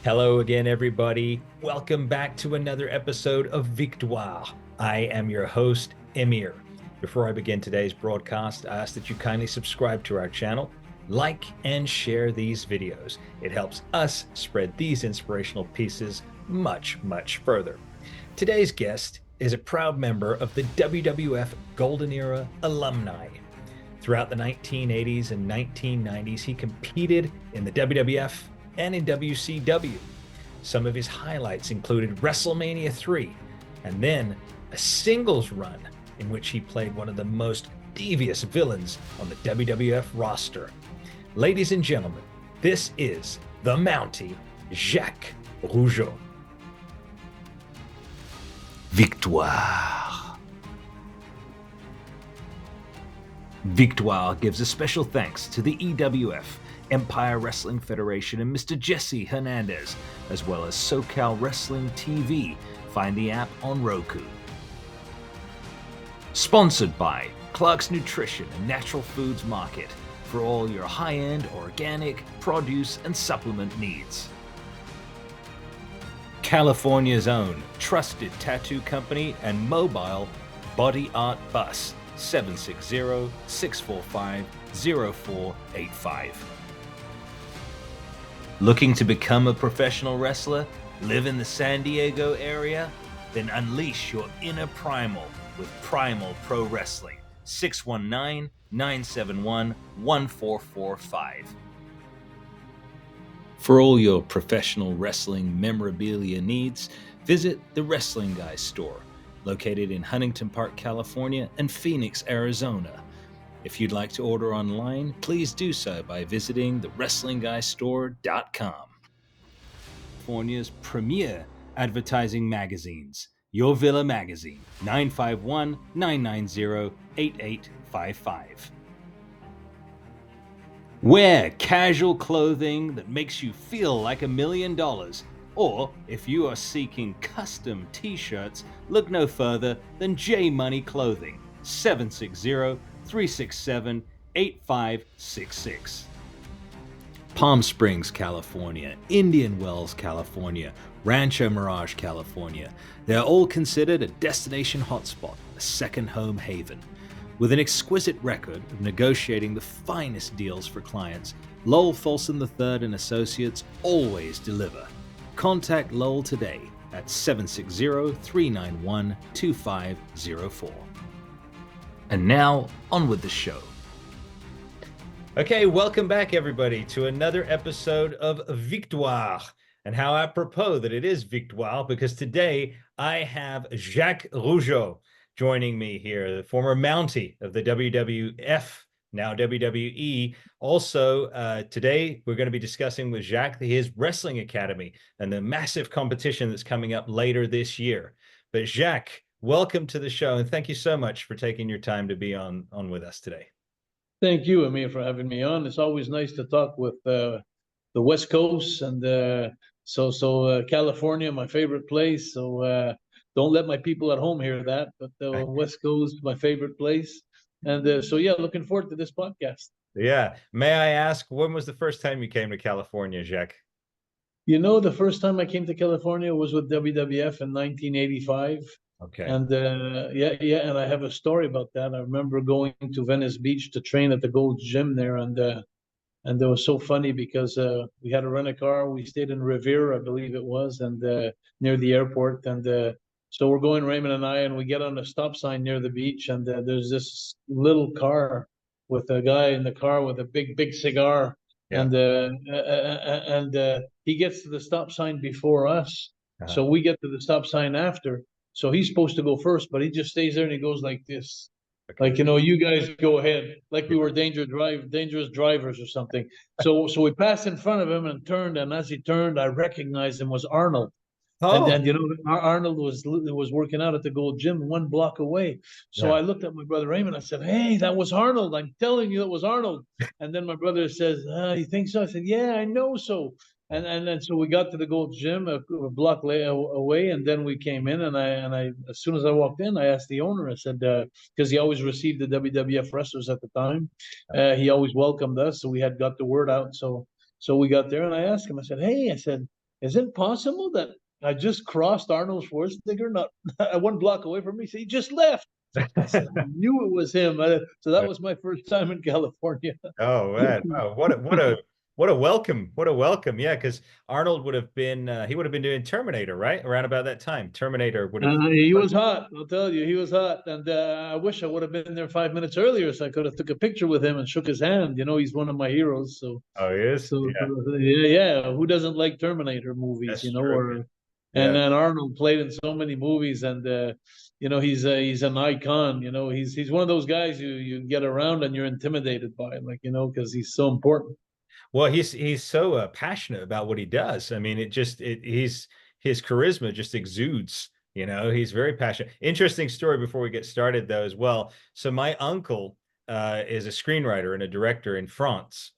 Hello again, everybody. Welcome back to another episode of Victoire. I am your host, Emir. Before I begin today's broadcast, I ask that you kindly subscribe to our channel, like, and share these videos. It helps us spread these inspirational pieces much, much further. Today's guest is a proud member of the WWF Golden Era alumni. Throughout the 1980s and 1990s, he competed in the WWF and in WCW. Some of his highlights included WrestleMania 3, and then a singles run in which he played one of the most devious villains on the WWF roster. Ladies and gentlemen, this is the Mountie, Jacques Rougeau. Victoire. Victoire gives a special thanks to the EWF, Empire Wrestling Federation, and Mr. Jesse Hernandez, as well as SoCal Wrestling TV. Find the app on Roku. Sponsored by Clark's Nutrition and Natural Foods Market for all your high-end organic produce and supplement needs. California's own trusted tattoo company and mobile Body Art Bus, 760-645-0485. Looking to become a professional wrestler? Live in the San Diego area? Then unleash your inner primal with Primal Pro Wrestling, 619-971-1445. For all your professional wrestling memorabilia needs, visit the Wrestling Guy store, located in Huntington Park, California, and Phoenix, Arizona. If you'd like to order online, please do so by visiting thewrestlingguystore.com. California's premier advertising magazines, Your Villa Magazine, 951-990-8855. Wear casual clothing that makes you feel like $1 million. Or, if you are seeking custom t-shirts, look no further than J Money Clothing, 760-367-8566. Palm Springs, California, Indian Wells, California, Rancho Mirage, California. They're all considered a destination hotspot, a second home haven. With an exquisite record of negotiating the finest deals for clients, Lowell Folsom III and Associates always deliver. Contact Lowell today at 760-391-2504. And now, on with the show. Okay, welcome back, everybody, to another episode of Victoire. And how apropos that it is Victoire, because today I have Jacques Rougeau joining me here, the former Mountie of the WWF, now WWE. Also, today we're going to be discussing with Jacques his wrestling academy and the massive competition that's coming up later this year. But Jacques, welcome to the show, and thank you so much for taking your time to be on with us today. Thank you, Amir, for having me on. It's always nice to talk with the West Coast, and California, my favorite place. So don't let my people at home hear that, but the West Coast, my favorite place. And looking forward to this podcast. Yeah. May I ask, when was the first time you came to California, Jacques? You know, the first time I came to California was with WWF in 1985. Okay. And and I have a story about that. I remember going to Venice Beach to train at the Gold's Gym there, and it was so funny because we had to rent a car. We stayed in Revere, I believe it was, and near the airport. And so we're going, Raymond and I, and we get on a stop sign near the beach, and there's this little car with a guy in the car with a big cigar, yeah. And he gets to the stop sign before us, so we get to the stop sign after. So he's supposed to go first, but he just stays there and he goes like this. Okay. Like, you know, you guys go ahead, like we were dangerous drivers or something. So we passed in front of him and turned, and as he turned, I recognized him was Arnold. Oh. And you know, Arnold was working out at the Gold Gym 1 block away. So I looked at my brother Raymond. I said, "Hey, that was Arnold. I'm telling you, that was Arnold." And then my brother says, "You think so?" I said, "Yeah, I know so." And then so we got to the Gold Gym a block away, and then we came in, and I as soon as I walked in, I asked the owner. I said, because he always received the WWF wrestlers at the time, he always welcomed us, so we had got the word out. So we got there, and I asked him. I said, "Hey," I said, is it possible that I just crossed Arnold Schwarzenegger, not 1 block away from me? So he just left. I said, I knew it was him. So that was my first time in California. Oh man! Wow, what a welcome! What a welcome! Yeah, because Arnold would have been he would have been doing Terminator, right? Around about that time, Terminator would have. He was hot. I'll tell you, he was hot. And I wish I would have been there 5 minutes earlier, so I could have took a picture with him and shook his hand. You know, he's one of my heroes. So, Oh, he is. so, Yeah, so yeah, yeah. Who doesn't like Terminator movies? that's You know, true. or and Yeah. then Arnold played in so many movies, and you know, he's an icon. You know, he's one of those guys you get around and you're intimidated by, like, you know, because he's so important. Well, he's so passionate about what he does. I mean, he's his charisma just exudes. You know, he's very passionate. Interesting story before we get started, though, as well. So my uncle is a screenwriter and a director in France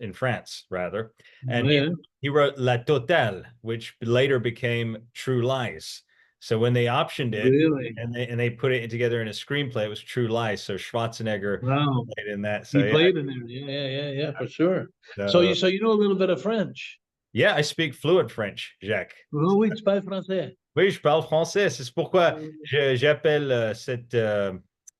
rather, and Yeah, he wrote La Totale, which later became True Lies. So when they optioned it really. and they put it together in a screenplay, it was True Lies. So Schwarzenegger Wow. played in that. So He yeah, played in there. Yeah, yeah, yeah, yeah, for sure. so So you know a little bit of French. yeah, I speak fluent French, Jacques. Oh, oui, tu parles français. Oui, je parle français. C'est pourquoi j'appelle cette.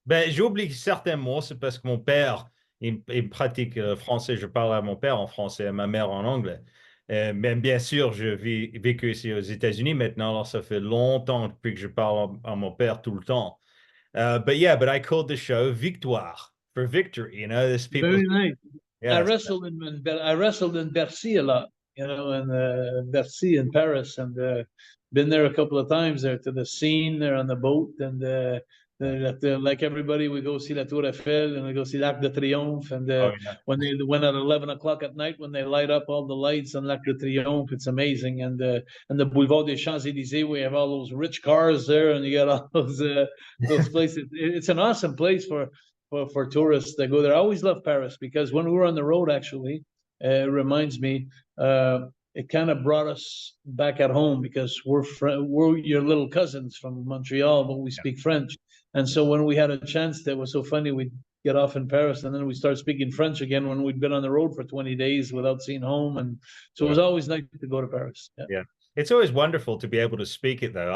Ben, j'oublie certains mots, c'est parce que mon père, il pratique français. Je parle à mon père en français, à ma mère en anglais. Mais bien sûr, vécu ici aux États-Unis maintenant, alors ça fait longtemps depuis que je parle à mon père tout le temps. But yeah, but I called the show Victoire for victory. You know, this people. Very nice. Yes. I wrestled in Bercy a lot, you know, in Bercy in Paris, and been there a couple of times there to the scene there on the boat, and like everybody, we go see La Tour Eiffel and we go see l'Arc de Triomphe, and Oh yeah. when at 11 o'clock at night when they light up all the lights on l'Arc de Triomphe, it's amazing, and the Boulevard des Champs Elysees, we have all those rich cars there, and you got all those places. It's an awesome place for tourists that go there. I always love Paris because when we were on the road, actually, it reminds me, it kind of brought us back at home because we're your little cousins from Montreal, but we speak French. And so when we had a chance, that was so funny. We'd get off in Paris and then we start speaking French again when we'd been on the road for 20 days without seeing home. And so it was always nice to go to Paris. Yeah. Yeah. It's always wonderful to be able to speak it though.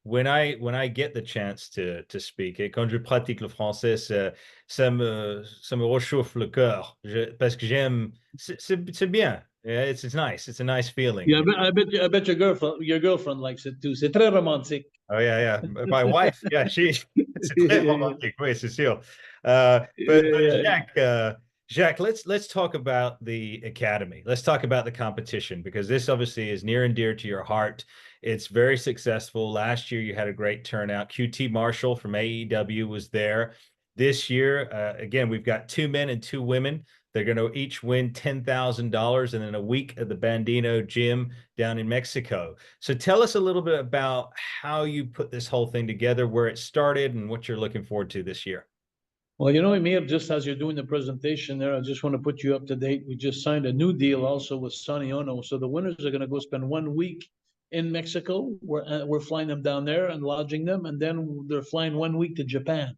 When I get the chance to speak it, quand je pratique le français, ça me réchauffe le cœur. Parce que j'aime, c'est bien. Yeah, it's nice. It's a nice feeling. Yeah, I bet your girlfriend likes it too. C'est très romantique. Oh yeah, yeah. My wife, yeah, c'est très romantique. Oui, c'est sûr. But Jacques, let's talk about the academy. Let's talk about the competition because this obviously is near and dear to your heart. It's very successful. Last year you had a great turnout. QT Marshall from AEW was there. This year, again, we've got 2 men and 2 women. They're going to each win $10,000 and then a week at the Bandino gym down in Mexico. So tell us a little bit about how you put this whole thing together, where it started, and what you're looking forward to this year. Well, you know, Emir, just as you're doing the presentation there, I just want to put you up to date. We just signed a new deal also with Sonny Ono. So the winners are going to go spend 1 week in Mexico. We're flying them down there and lodging them, and then they're flying 1 week to Japan.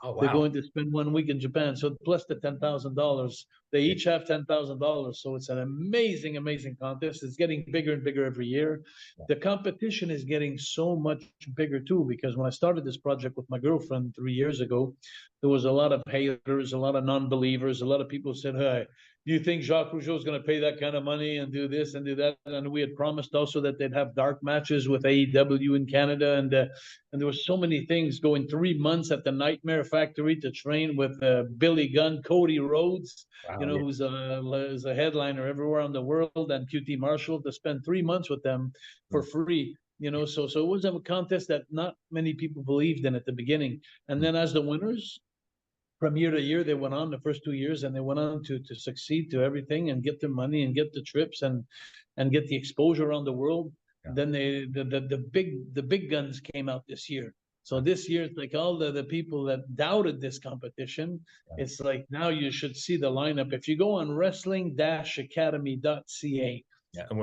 Oh, wow. They're going to spend 1 week in Japan. So plus the $10,000, they each have $10,000. So it's an amazing, amazing contest. It's getting bigger and bigger every year. The competition is getting so much bigger too, because when I started this project with my girlfriend 3 years ago, there was a lot of haters, a lot of non-believers. A lot of people said, hey, do you think Jacques Rougeau is going to pay that kind of money and do this and do that? And we had promised also that they'd have dark matches with AEW in Canada. And there were so many things going 3 months at the Nightmare Factory to train with Billy Gunn, Cody Rhodes, Wow, you know, who's a headliner everywhere in the world, and QT Marshall, to spend 3 months with them for free. You know, so it was a contest that not many people believed in at the beginning. And then as the winners, from year to year, they went on the first 2 years, and they went on to succeed to everything and get the money and get the trips and get the exposure around the world. Yeah. Then the big guns came out this year. So this year, it's like all the people that doubted this competition, it's like now you should see the lineup. If you go on wrestling-academy.ca,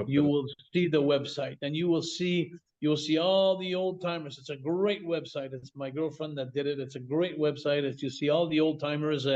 you will see the website, and you will see all the old timers. It's a great website. It's my girlfriend that did it. It's a great website. As you see all the old timers,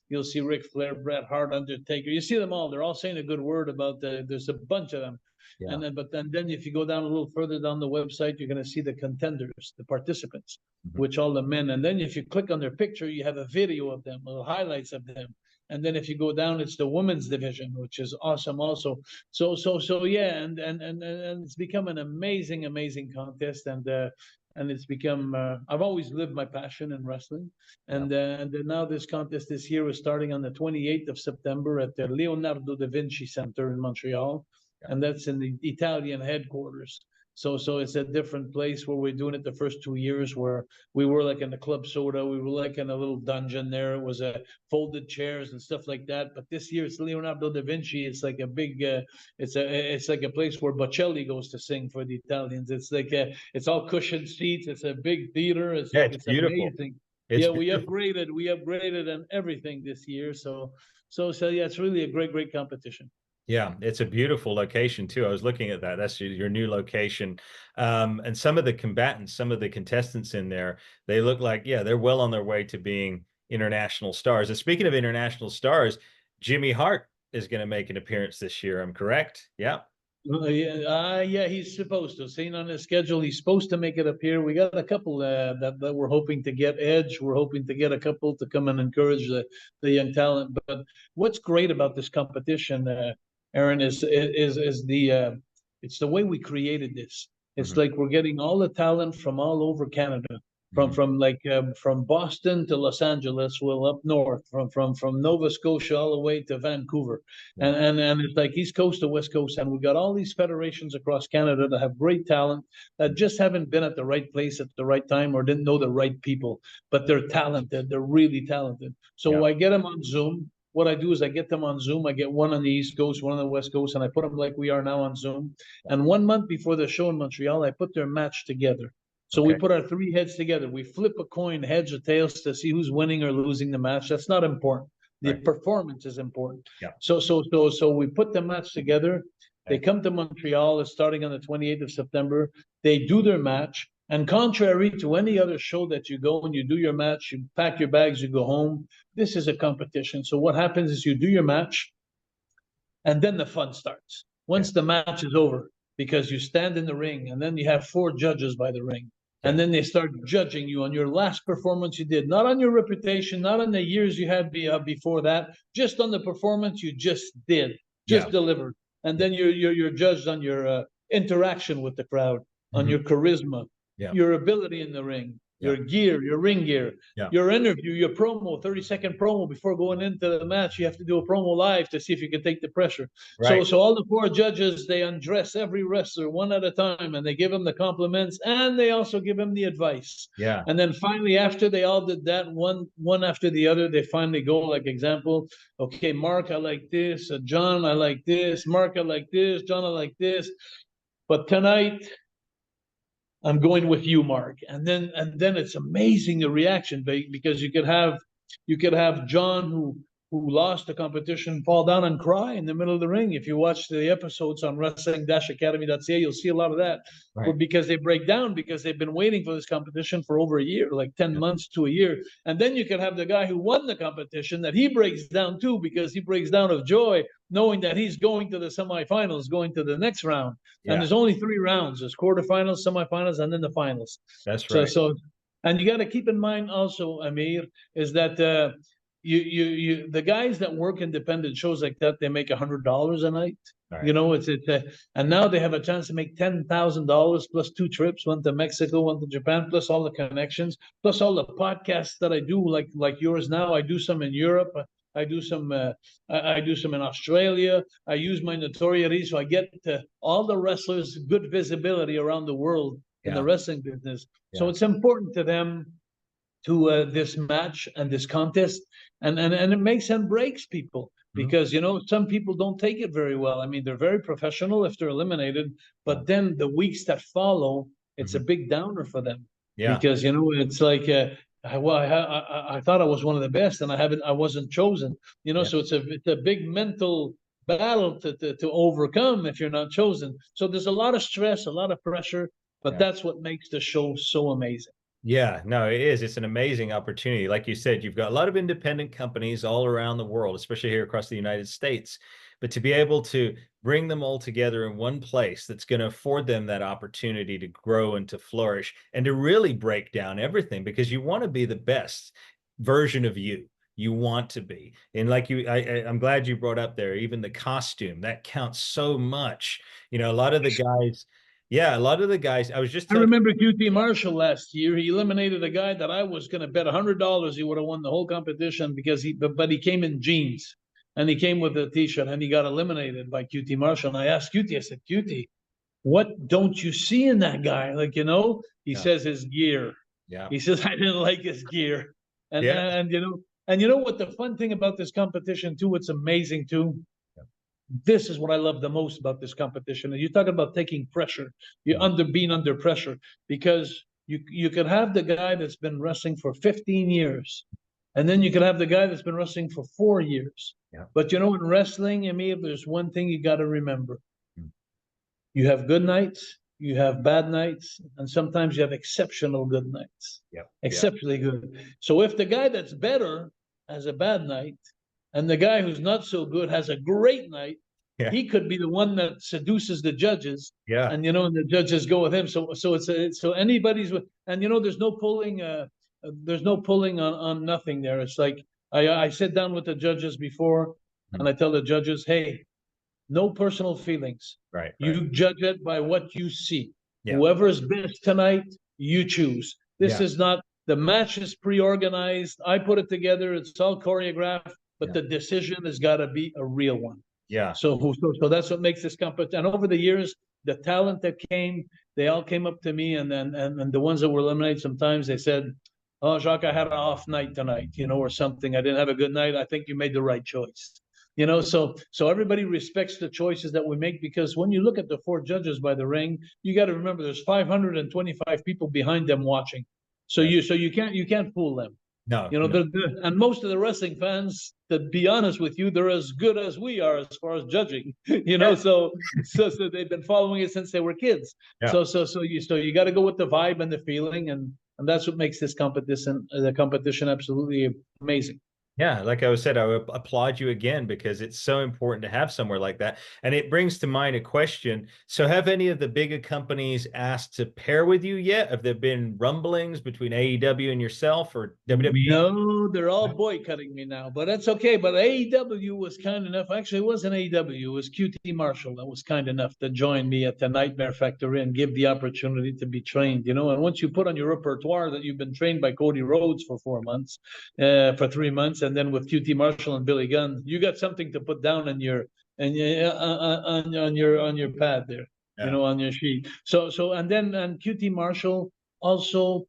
you'll see Ric Flair, Bret Hart, Undertaker. You see them all. They're all saying a good word about there's a bunch of them. Yeah. And then if you go down a little further down the website, you're going to see the contenders, the participants, which all the men. And then if you click on their picture, you have a video of them, little highlights of them. And then if you go down, it's the women's division, which is awesome also. So yeah, and it's become an amazing contest, and it's become I've always lived my passion in wrestling, and then now this contest this year is starting on the 28th of September at the Leonardo da Vinci Center in Montreal, and that's in the Italian headquarters. So it's a different place where we're doing it the first 2 years, where we were like in the Club Soda, we were like in a little dungeon there. It was a folded chairs and stuff like that. But this year it's Leonardo da Vinci. It's like a big, it's like a place where Bocelli goes to sing for the Italians. It's like it's all cushioned seats. It's a big theater. It's like It's it's beautiful. amazing. It's Yeah, beautiful. we upgraded and everything this year. So yeah, it's really a great competition. Yeah, it's a beautiful location too. I was looking at that. That's your new location. And some of the combatants, some of the contestants in there, they look like, yeah, they're well on their way to being international stars. And speaking of international stars, Jimmy Hart is going to make an appearance this year. I'm correct? Yeah. Yeah, he's supposed to. Seeing on his schedule, he's supposed to make it appear. We got a couple that we're hoping to get. Edge, we're hoping to get a couple to come and encourage the young talent. But what's great about this competition, Aaron, is the it's the way we created this. It's like we're getting all the talent from all over Canada, from Boston to Los Angeles, well up north, from Nova Scotia all the way to Vancouver, and it's like East Coast to West Coast, and we've got all these federations across Canada that have great talent that just haven't been at the right place at the right time or didn't know the right people, but they're talented. They're really talented. So I get them on Zoom. What I do is I get them on Zoom. I get one on the East Coast, one on the West Coast, and I put them like we are now on Zoom. And 1 month before the show in Montreal, I put their match together. So we put our three heads together. We flip a coin, heads or tails, to see who's winning or losing the match. That's not important. The performance is important. Yeah. So we put the match together. They come to Montreal. It's starting on the 28th of September. They do their match. And contrary to any other show that you go and you do your match, you pack your bags, you go home. This is a competition. So what happens is you do your match, and then the fun starts. Once the match is over, because you stand in the ring, and then you have 4 judges by the ring. And then they start judging you on your last performance you did, not on your reputation, not on the years you had before that, just on the performance you just did, delivered. And then you're judged on your interaction with the crowd, on your charisma, your ability in the ring, your gear, your ring gear, your interview, your promo, 30-second promo before going into the match. You have to do a promo live to see if you can take the pressure. So all the 4 judges, they undress every wrestler one at a time, and they give them the compliments, and they also give them the advice. And then finally, after they all did that, one after the other, they finally go, like example, okay, Mark, I like this. John, I like this. Mark, I like this. John, I like this. But tonight, I'm going with you, Mark. And then it's amazing, the reaction, because you could have John, who lost the competition, fall down and cry in the middle of the ring. If you watch the episodes on wrestling-academy.ca, you'll see a lot of that. Because they break down, because they've been waiting for this competition for over a year, like 10 months to a year. And then you could have the guy who won the competition, that he breaks down too, because he breaks down of joy, knowing that he's going to the semifinals, going to the next round. And there's only 3 rounds. There's quarterfinals, semifinals, and then the finals. That's right. So and you got to keep in mind also, Amir, is that you the guys that work independent shows like that, they make $100 a night. You know, and now they have a chance to make $10,000 plus 2 trips, one to Mexico, one to Japan, plus all the connections, plus all the podcasts that I do, like yours now. I do some in Europe. I do some in Australia. I use my notoriety, so I get all the wrestlers good visibility around the world in the wrestling business. So it's important to them, to this match and this contest, and it makes and breaks people, because some people don't take it very well. I mean, they're very professional if they're eliminated, but then the weeks that follow, it's a big downer for them. Because it's like I thought I was one of the best, and I wasn't chosen. So it's a big mental battle to overcome if you're not chosen. So there's a lot of stress, a lot of pressure, but that's what makes the show so amazing. Yeah, no, it is. It's an amazing opportunity. Like you said, you've got a lot of independent companies all around the world, especially here across the United States. but to be able to bring them all together in one place that's going to afford them that opportunity to grow and to flourish and to really break down everything, because you want to be the best version of you. You want to be. And like I'm glad you brought up there, even the costume, that counts so much. You know, a lot of the guys, yeah, a lot of the guys, I was just I telling. remember QT Marshall last year. He eliminated a guy that I was going to bet $100 he would have won the whole competition because but he came in jeans and he came with a t-shirt and he got eliminated by QT Marshall. And I asked QT, I said, QT, what don't you see in that guy? Like, he says his gear. Yeah. He says, I didn't like his gear. And, Yeah. and you know what the fun thing about this competition too, what's amazing too, this is what I love the most about this competition. And you talk about taking pressure, being under pressure, because you could have the guy that's been wrestling for 15 years, and then you could have the guy that's been wrestling for 4 years. Yeah. But in wrestling, Emil, there's one thing you got to remember. Mm. You have good nights, you have bad nights, and sometimes you have exceptional good nights. Yep. Exceptionally good. So if the guy that's better has a bad night, and the guy who's not so good has a great night, he could be the one that seduces the judges. Yeah. And and the judges go with him. So so anybody's with, and there's no pulling. There's no pulling on nothing there. It's like I sit down with the judges before, and I tell the judges, hey, no personal feelings. Right. You judge it by what you see. Yeah. Whoever's best tonight, you choose. This is not, the match is pre-organized. I put it together. It's all choreographed, but the decision has got to be a real one. Yeah. So that's what makes this competition. And over the years, the talent that came, they all came up to me, and the ones that were eliminated, sometimes they said, "Oh, Jacques, I had an off night tonight, or something. I didn't have a good night. I think you made the right choice." So everybody respects the choices that we make, because when you look at the 4 judges by the ring, you got to remember there's 525 people behind them watching. So you can't fool them. No. And most of the wrestling fans, to be honest with you, they're as good as we are as far as judging. So they've been following it since they were kids. Yeah. So you got to go with the vibe and the feeling, and that's what makes this competition absolutely amazing. Yeah, like I said, I would applaud you again, because it's so important to have somewhere like that. And it brings to mind a question. So have any of the bigger companies asked to pair with you yet? Have there been rumblings between AEW and yourself, or WWE? No, they're all boycotting me now, but that's okay. But AEW was kind enough. Actually, it wasn't AEW. It was QT Marshall that was kind enough to join me at the Nightmare Factory and give the opportunity to be trained, And once you put on your repertoire that you've been trained by Cody Rhodes for 4 months, for 3 months, and then with QT Marshall and Billy Gunn, you got something to put down on your pad there, on your sheet. So and QT Marshall also,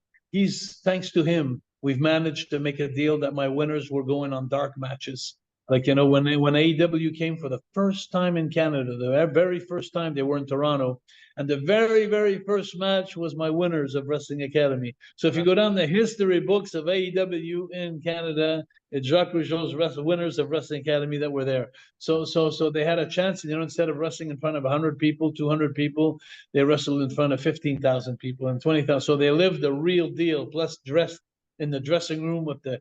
thanks to him, we've managed to make a deal that my winners were going on dark matches. Like, when AEW came for the first time in Canada, the very first time, they were in Toronto, and the very, very first match was my winners of Wrestling Academy. So if you go down the history books of AEW in Canada, it's Jacques Rougeau's winners of Wrestling Academy that were there. So they had a chance, instead of wrestling in front of 100 people, 200 people, they wrestled in front of 15,000 people and 20,000. So they lived the real deal, plus dressed in the dressing room with the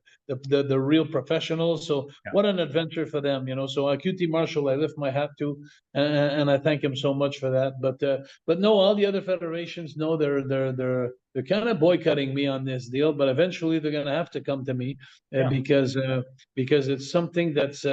real professionals. So what an adventure for them, So QT Marshall, I lift my hat to, and I thank him so much for that. But no, all the other federations, no, they're kind of boycotting me on this deal. But eventually they're going to have to come to me, because it's something that's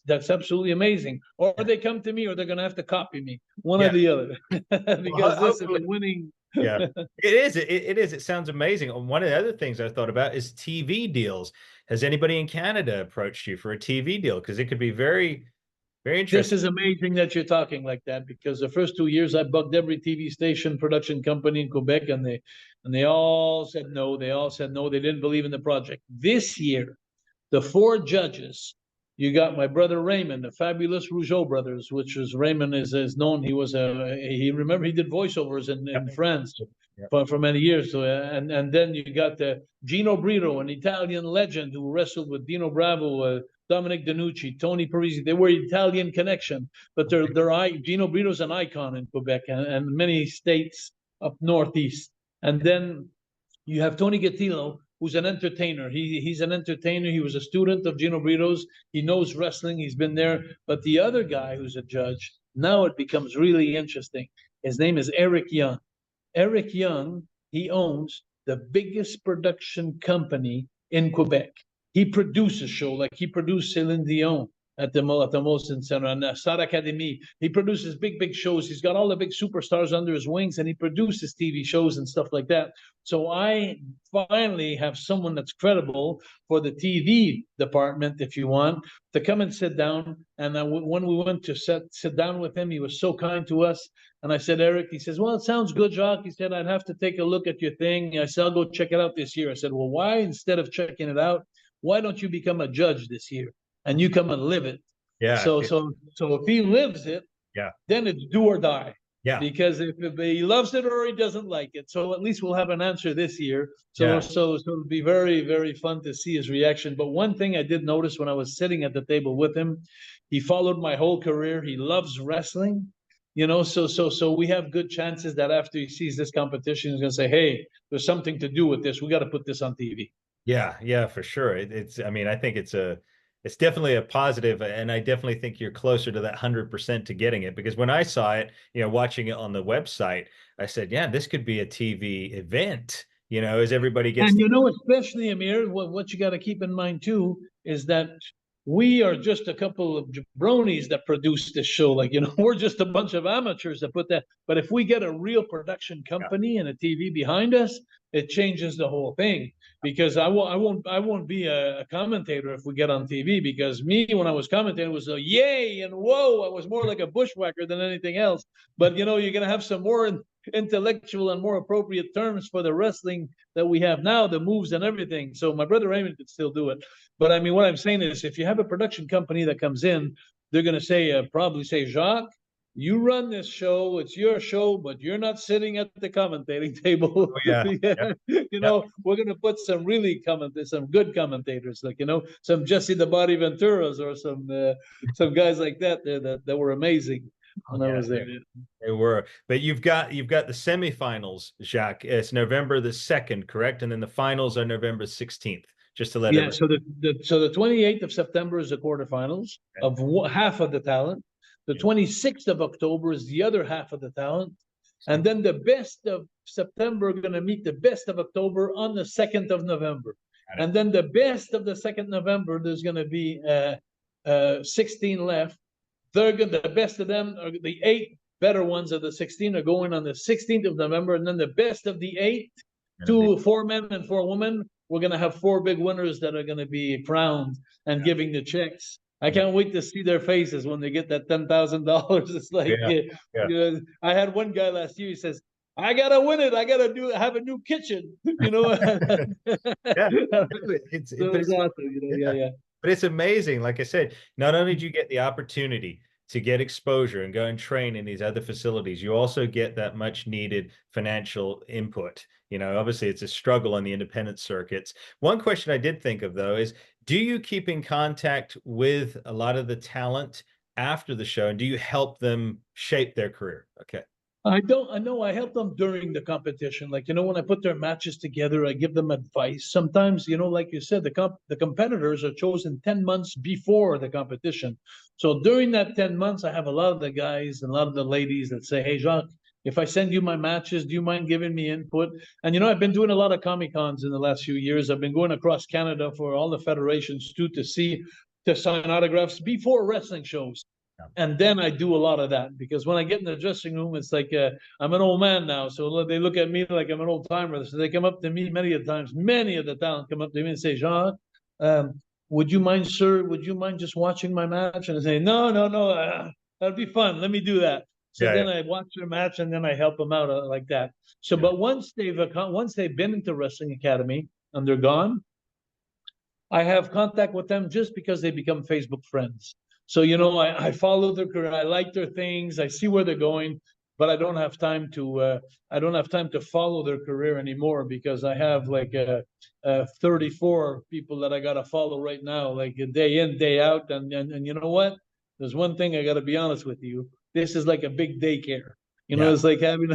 absolutely amazing. Or they come to me, or they're going to have to copy me, one or the other, because this is a winning. Yeah, it is. It is. It sounds amazing. One of the other things I thought about is TV deals. Has anybody in Canada approached you for a TV deal? Because it could be very, very interesting. This is amazing that you're talking like that, because the first 2 years I bugged every TV station production company in Quebec, and they all said no. They all said no. They didn't believe in the project. This year, the 4 judges. You got my brother Raymond, the fabulous Rougeau brothers, which is Raymond is known. He was he did voiceovers in France for many years. So, and then you got Gino Brito, an Italian legend who wrestled with Dino Bravo, Dominic Danucci, Tony Parisi. They were Italian connection, but Gino Brito's an icon in Quebec and many states up northeast. And then you have Tony Gattillo, who's an entertainer. He's an entertainer. He was a student of Gino Brito's. He knows wrestling. He's been there. But the other guy who's a judge, now it becomes really interesting. His name is Eric Young. Eric Young, he owns the biggest production company in Quebec. He produces shows, like he produced Céline Dion at the Molson Center and Star Academy. He produces big shows. He's got all the big superstars under his wings, and he produces TV shows and stuff like that. So I finally have someone that's credible for the TV department, if you want, to come and sit down. And when we went to sit down with him, he was so kind to us. And I said, Eric, he says, well, it sounds good, Jacques. He said, I'd have to take a look at your thing. I said, I'll go check it out this year. I said, well, why, instead of checking it out, why don't you become a judge this year and you come and live it? Yeah. So if he lives it, yeah, then it's do or die. Yeah. Because if he loves it or he doesn't like it. So at least we'll have an answer this year. So it'll be very, very fun to see his reaction. But one thing I did notice when I was sitting at the table with him, he followed my whole career. He loves wrestling. You know, so we have good chances that after he sees this competition, he's going to say, hey, there's something to do with this. We got to put this on TV. Yeah, for sure. I mean, I think it's definitely a positive, and I definitely think you're closer to that 100% to getting it, because when I saw it, watching it on the website, I said, yeah, this could be a TV event, as everybody gets. And especially, Amir, what you got to keep in mind too is that we are just a couple of jabronis that produce this show. Like, we're just a bunch of amateurs that put that. But if we get a real production company and a TV behind us, it changes the whole thing. Because I won't be a commentator if we get on TV. Because me, when I was commentating, it was a yay and whoa. I was more like a bushwhacker than anything else. But you're gonna have some more intellectual and more appropriate terms for the wrestling that we have now, the moves and everything. So my brother Raymond could still do it. But I mean, what I'm saying is, if you have a production company that comes in, they're going to say, probably say, Jacques, you run this show. It's your show, but you're not sitting at the commentating table. Oh, yeah. We're going to put some some good commentators, like, some Jesse the Body Venturas or some guys like that there that were amazing when I was there. They were. But you've got the semifinals, Jacques. It's November the 2nd, correct? And then the finals are November 16th. Just to let everyone. So the 28th of September is the quarterfinals of half of the talent. The 26th of October is the other half of the talent. And then the best of September are going to meet the best of October on the 2nd of November. And then the best of the 2nd November, there's going to be 16 left. The best of them are the 8 better ones of the 16 are going on the 16th of November. And then the best of the 8, 4 men and 4 women, we're going to have 4 big winners that are going to be crowned and giving the checks. I can't wait to see their faces when they get that $10,000. It's like, I had one guy last year, he says, I got to win it. I got to have a new kitchen, It's awesome. But it's amazing. Like I said, not only do you get the opportunity to get exposure and go and train in these other facilities, you also get that much needed financial input. Obviously it's a struggle on the independent circuits. One question I did think of, though, is do you keep in contact with a lot of the talent after the show, and do you help them shape their career? Okay. I know I help them during the competition. Like, when I put their matches together, I give them advice. Sometimes, like you said, the competitors are chosen 10 months before the competition. So during that 10 months, I have a lot of the guys and a lot of the ladies that say, hey, Jacques, if I send you my matches, do you mind giving me input? And, I've been doing a lot of Comic-Cons in the last few years. I've been going across Canada for all the federations too, to sign autographs before wrestling shows. And then I do a lot of that, because when I get in the dressing room, it's like I'm an old man now. So they look at me like I'm an old timer. So they come up to me many of the talent come up to me and say, Jacques, would you mind, sir? Would you mind just watching my match? And I say, no, that'd be fun. Let me do that. So then I watch their match and then I help them out like that. So, but once they've been into Wrestling Academy and they're gone, I have contact with them just because they become Facebook friends. So, I follow their career. I like their things. I see where they're going, but I don't have time to follow their career anymore, because I have like 34 people that I got to follow right now, like day in, day out. And you know what? There's one thing I got to be honest with you. This is like a big daycare. You know, it's like having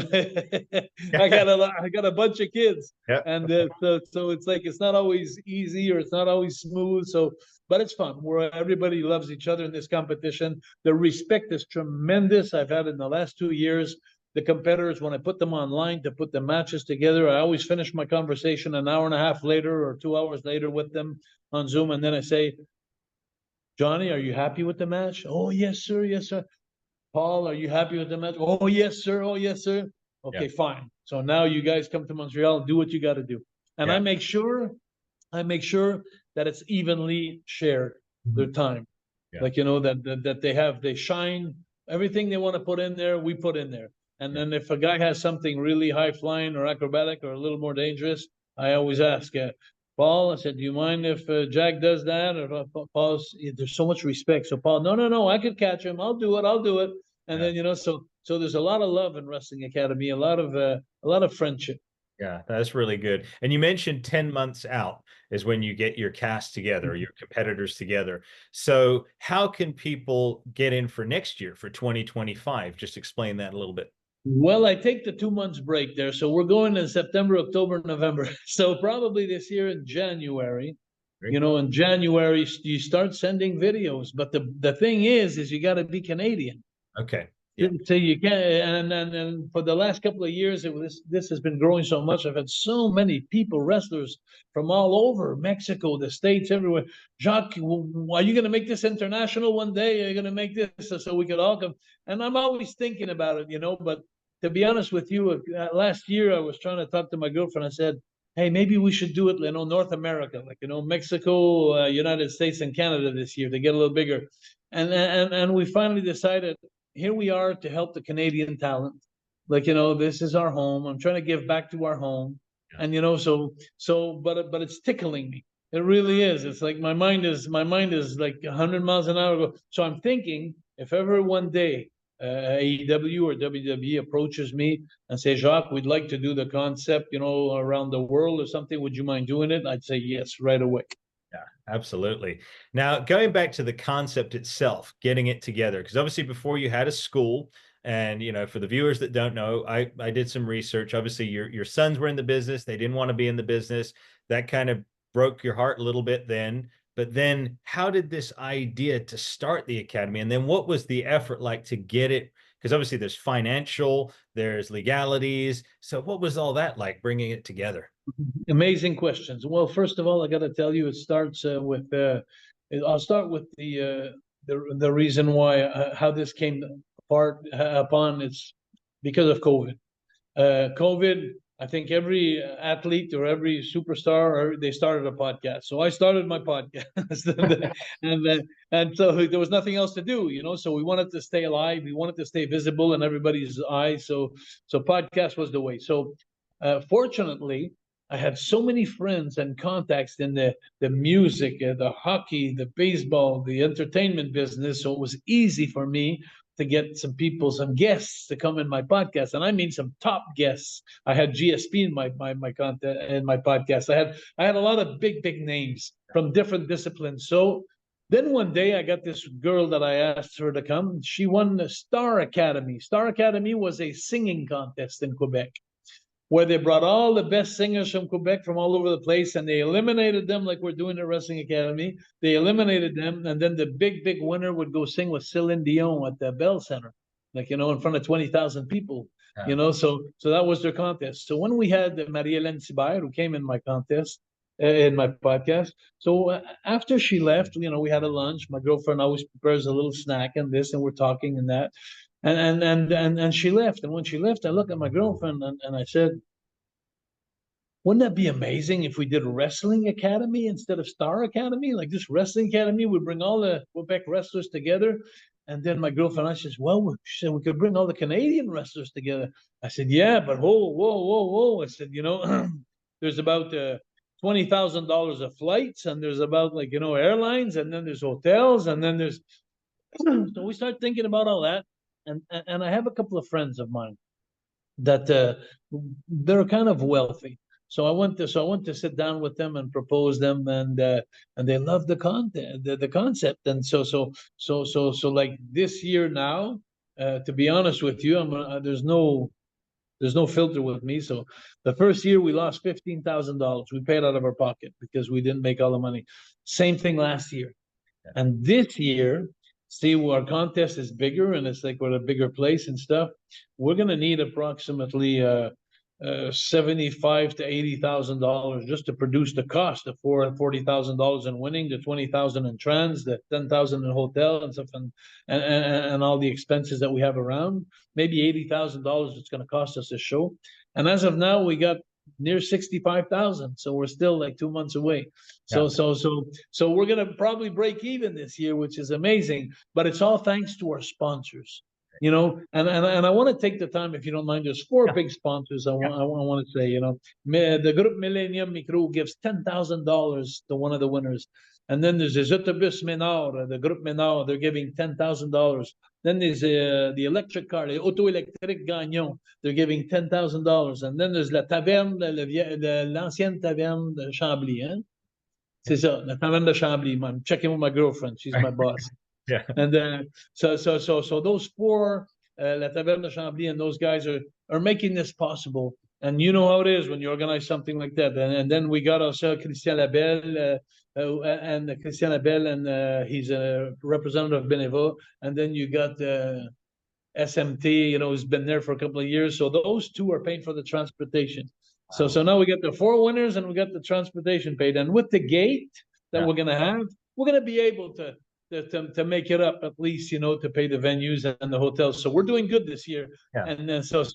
I got a bunch of kids, Yeah. and so it's like it's not always easy or it's not always smooth. So, but it's fun. Where everybody loves each other in this competition. The respect is tremendous. I've had in the last 2 years. The competitors, when I put them online to put the matches together, I always finish my conversation an hour and a half later or 2 hours later with them on Zoom, and then I say, Johnny, are you happy with the match? Oh yes, sir. Yes, sir. Paul, are you happy with the match? Oh yes, sir. Oh yes, sir. Okay, fine. So now you guys come to Montreal and do what you got to do, and I make sure that it's evenly shared their time. Like, you know, that they shine everything they want to put in there, we put in there. And then if a guy has something really high flying or acrobatic or a little more dangerous, I always ask, Paul, I said, do you mind if Jack does that? Or Paul's, there's so much respect. So Paul, no, I could catch him. I'll do it. And then, you know, so there's a lot of love in Wrestling Academy, a lot of friendship. Yeah, that's really good. And you mentioned 10 months out is when you get your cast together, your competitors together. So how can people get in for next year, for 2025? Just explain that a little bit. Well, I take the 2 months break there. So we're going in September, October, November. So probably this year in January, you know, in January, you start sending videos. But the thing is you got to be Canadian. Okay. Yeah. So you can, and for the last couple of years, this has been growing so much. I've had so many people, wrestlers from all over Mexico, the States, everywhere. Jacques, are you going to make this international one day? Are you going to make this so we could all come? And I'm always thinking about it, you know. But to be honest with you, last year I was trying to talk to my girlfriend. I said, hey, maybe we should do it, you know, North America, like, you know, Mexico, United States, and Canada this year to get a little bigger. And we finally decided, here we are to help the Canadian talent. Like, you know, this is our home. I'm trying to give back to our home. And, you know, but it's tickling me. It really is. It's like my mind is like 100 miles an hour. So I'm thinking, if ever one day AEW or WWE approaches me and say, Jacques, we'd like to do the concept, you know, around the world or something, would you mind doing it? I'd say yes, right away. Yeah, absolutely. Now, going back to the concept itself, getting it together, because obviously before you had a school, and you know, for the viewers that don't know, I did some research. Obviously, your sons were in the business; they didn't want to be in the business. That kind of broke your heart a little bit then. But then, how did this idea to start the academy, and then what was the effort like to get it? Because obviously, there's financial, there's legalities. So, what was all that like, bringing it together? Amazing questions. Well, first of all, I got to tell you, it starts with. I'll start with the reason why how this came apart upon. It's because of COVID. COVID. I think every athlete or every superstar, they started a podcast. So I started my podcast, and so there was nothing else to do, you know. So we wanted to stay alive. We wanted to stay visible in everybody's eyes. So podcast was the way. So fortunately, I had so many friends and contacts in the music, the hockey, the baseball, the entertainment business. So it was easy for me to get some people, some guests to come in my podcast, and I mean some top guests. I had GSP in my content in my podcast. I had a lot of big names from different disciplines. So then one day I got this girl that I asked her to come. She won the Star Academy. Star Academy was a singing contest in Quebec, where they brought all the best singers from Quebec from all over the place, and they eliminated them like we're doing at Wrestling Academy. They eliminated them, and then the big winner would go sing with Celine Dion at the Bell Center, like, you know, in front of 20,000 people. Yeah. You know, so that was their contest. So when we had Marie-Hélène Sibert, who came in my contest, in my podcast. So after she left, you know, we had a lunch. My girlfriend always prepares a little snack and this, and we're talking and that. And she left. And when she left, I looked at my girlfriend and I said, wouldn't that be amazing if we did a Wrestling Academy instead of Star Academy? Like this Wrestling Academy would bring all the Quebec wrestlers together. And then my girlfriend, I says, well, she said, we could bring all the Canadian wrestlers together. I said, yeah, but whoa. I said, you know, there's about $20,000 of flights, and there's about, like, you know, airlines, and then there's hotels, and then there's, so we start thinking about all that. And I have a couple of friends of mine that they're kind of wealthy. So I went to sit down with them and propose them, and they love the content, the concept. And so like this year now, to be honest with you, there's no filter with me. So the first year we lost $15,000. We paid out of our pocket because we didn't make all the money. Same thing last year. And this year, see, our contest is bigger and it's like we're at a bigger place and stuff. We're gonna need approximately 75 to $80,000 just to produce the cost of $40,000 in winning, the 20,000 in trans, the 10,000 in hotel and stuff, and all the expenses that we have around. Maybe $80,000 it's going to cost us a show. And as of now, we got near 65,000, so we're still like 2 months away. Yeah. So we're going to probably break even this year, which is amazing. But it's all thanks to our sponsors. And I want to take the time, if you don't mind. There's four big sponsors I want to say. The group Millennium Micro gives $10,000 to one of the winners, and then there's the Autobus Menard, the group Menard, they're giving $10,000. Then there's the electric car, the Auto Électrique Gagnon, they're giving $10,000, and then there's la taverne, l'ancienne taverne de Chambly, hein? C'est ça, la taverne de Chambly. I'm checking with my girlfriend, she's my boss. Yeah. And so those four, La Taverne de Chambly, and those guys are making this possible. And you know how it is when you organize something like that. And then we got also Christian Labelle, and Christian Labelle, and he's a representative of Beneva. And then you got SMT, who's been there for a couple of years. So those two are paying for the transportation. Wow. So now we got the four winners and we got the transportation paid. And with the gate that we're going to have, we're going to be able to make it up, at least, to pay the venues and the hotels. So we're doing good this year. Yeah. And so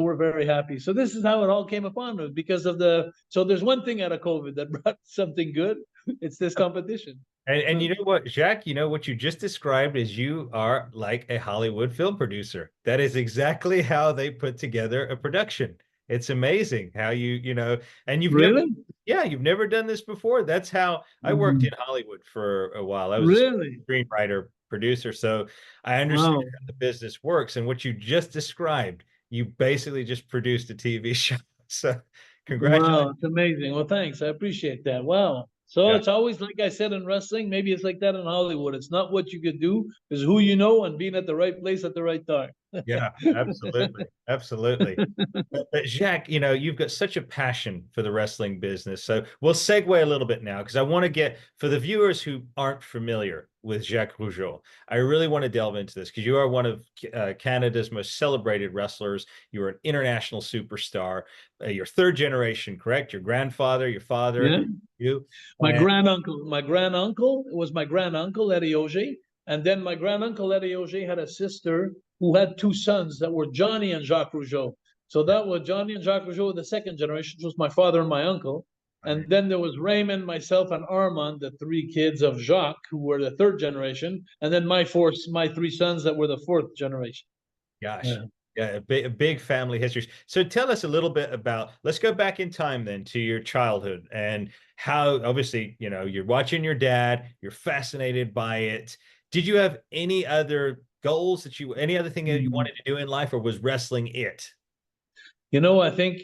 we're very happy. So this is how it all came upon us, because of so there's one thing out of COVID that brought something good. It's this competition. And you know what, Jacques, what you just described is you are like a Hollywood film producer. That is exactly how they put together a production. It's amazing how and you've really? you've never done this before. That's how I worked in Hollywood for a while. I was really a screenwriter, producer, so I understand how the business works. And what you just described, you basically just produced a TV show. So congratulations. Wow, it's amazing. Well, thanks. I appreciate that. Wow. So it's always, like I said, in wrestling, maybe it's like that in Hollywood. It's not what you could do, it's who you know and being at the right place at the right time. Yeah, absolutely. Absolutely. But Jacques, you've got such a passion for the wrestling business. So we'll segue a little bit now, because I want to get, for the viewers who aren't familiar with Jacques Rougeau, I really want to delve into this, because you are one of Canada's most celebrated wrestlers. You're an international superstar. You're third generation, correct? Your grandfather, your father, you. My granduncle was my granduncle, Eddie Auger. And then my granduncle, Eddie Auger, had a sister who had two sons that were Johnny and Jacques Rougeau. So that was Johnny and Jacques Rougeau, the second generation, which was my father and my uncle. And then there was Raymond, myself, and Armand, the three kids of Jacques, who were the third generation. And then my three sons that were the fourth generation. Gosh. Yeah, a big family history. So tell us a little bit about, let's go back in time then to your childhood, and how, obviously, you're watching your dad, you're fascinated by it. Did you have any other goals any other thing that you wanted to do in life, or was wrestling it? I think,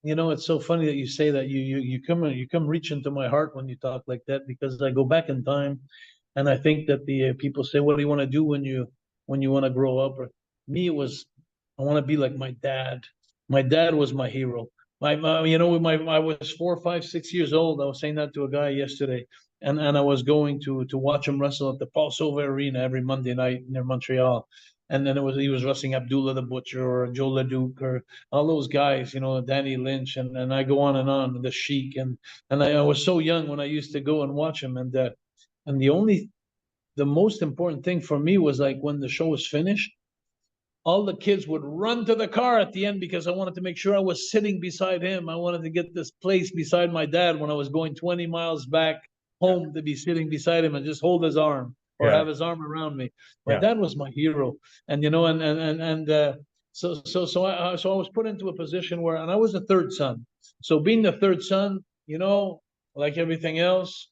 it's so funny that you say that. You come reach into my heart when you talk like that, because I go back in time, and I think that the people say, what do you want to do when you want to grow up? Or me, it was, I want to be like my dad. My dad was my hero. I was 4, 5, 6 years old. I was saying that to a guy yesterday, and I was going to watch him wrestle at the Paul Sauvé Arena every Monday night near Montreal. And then he was wrestling Abdullah the Butcher or Joe LeDuc or all those guys, Danny Lynch, and I go on, the Sheik, and I was so young when I used to go and watch him, and the most important thing for me was, like, when the show was finished, all the kids would run to the car at the end, because I wanted to make sure I was sitting beside him. I wanted to get this place beside my dad when I was going 20 miles back home, to be sitting beside him and just hold his arm, or have his arm around me. My dad was my hero. And so I was put into a position where, and I was the third son. So being the third son, like everything else,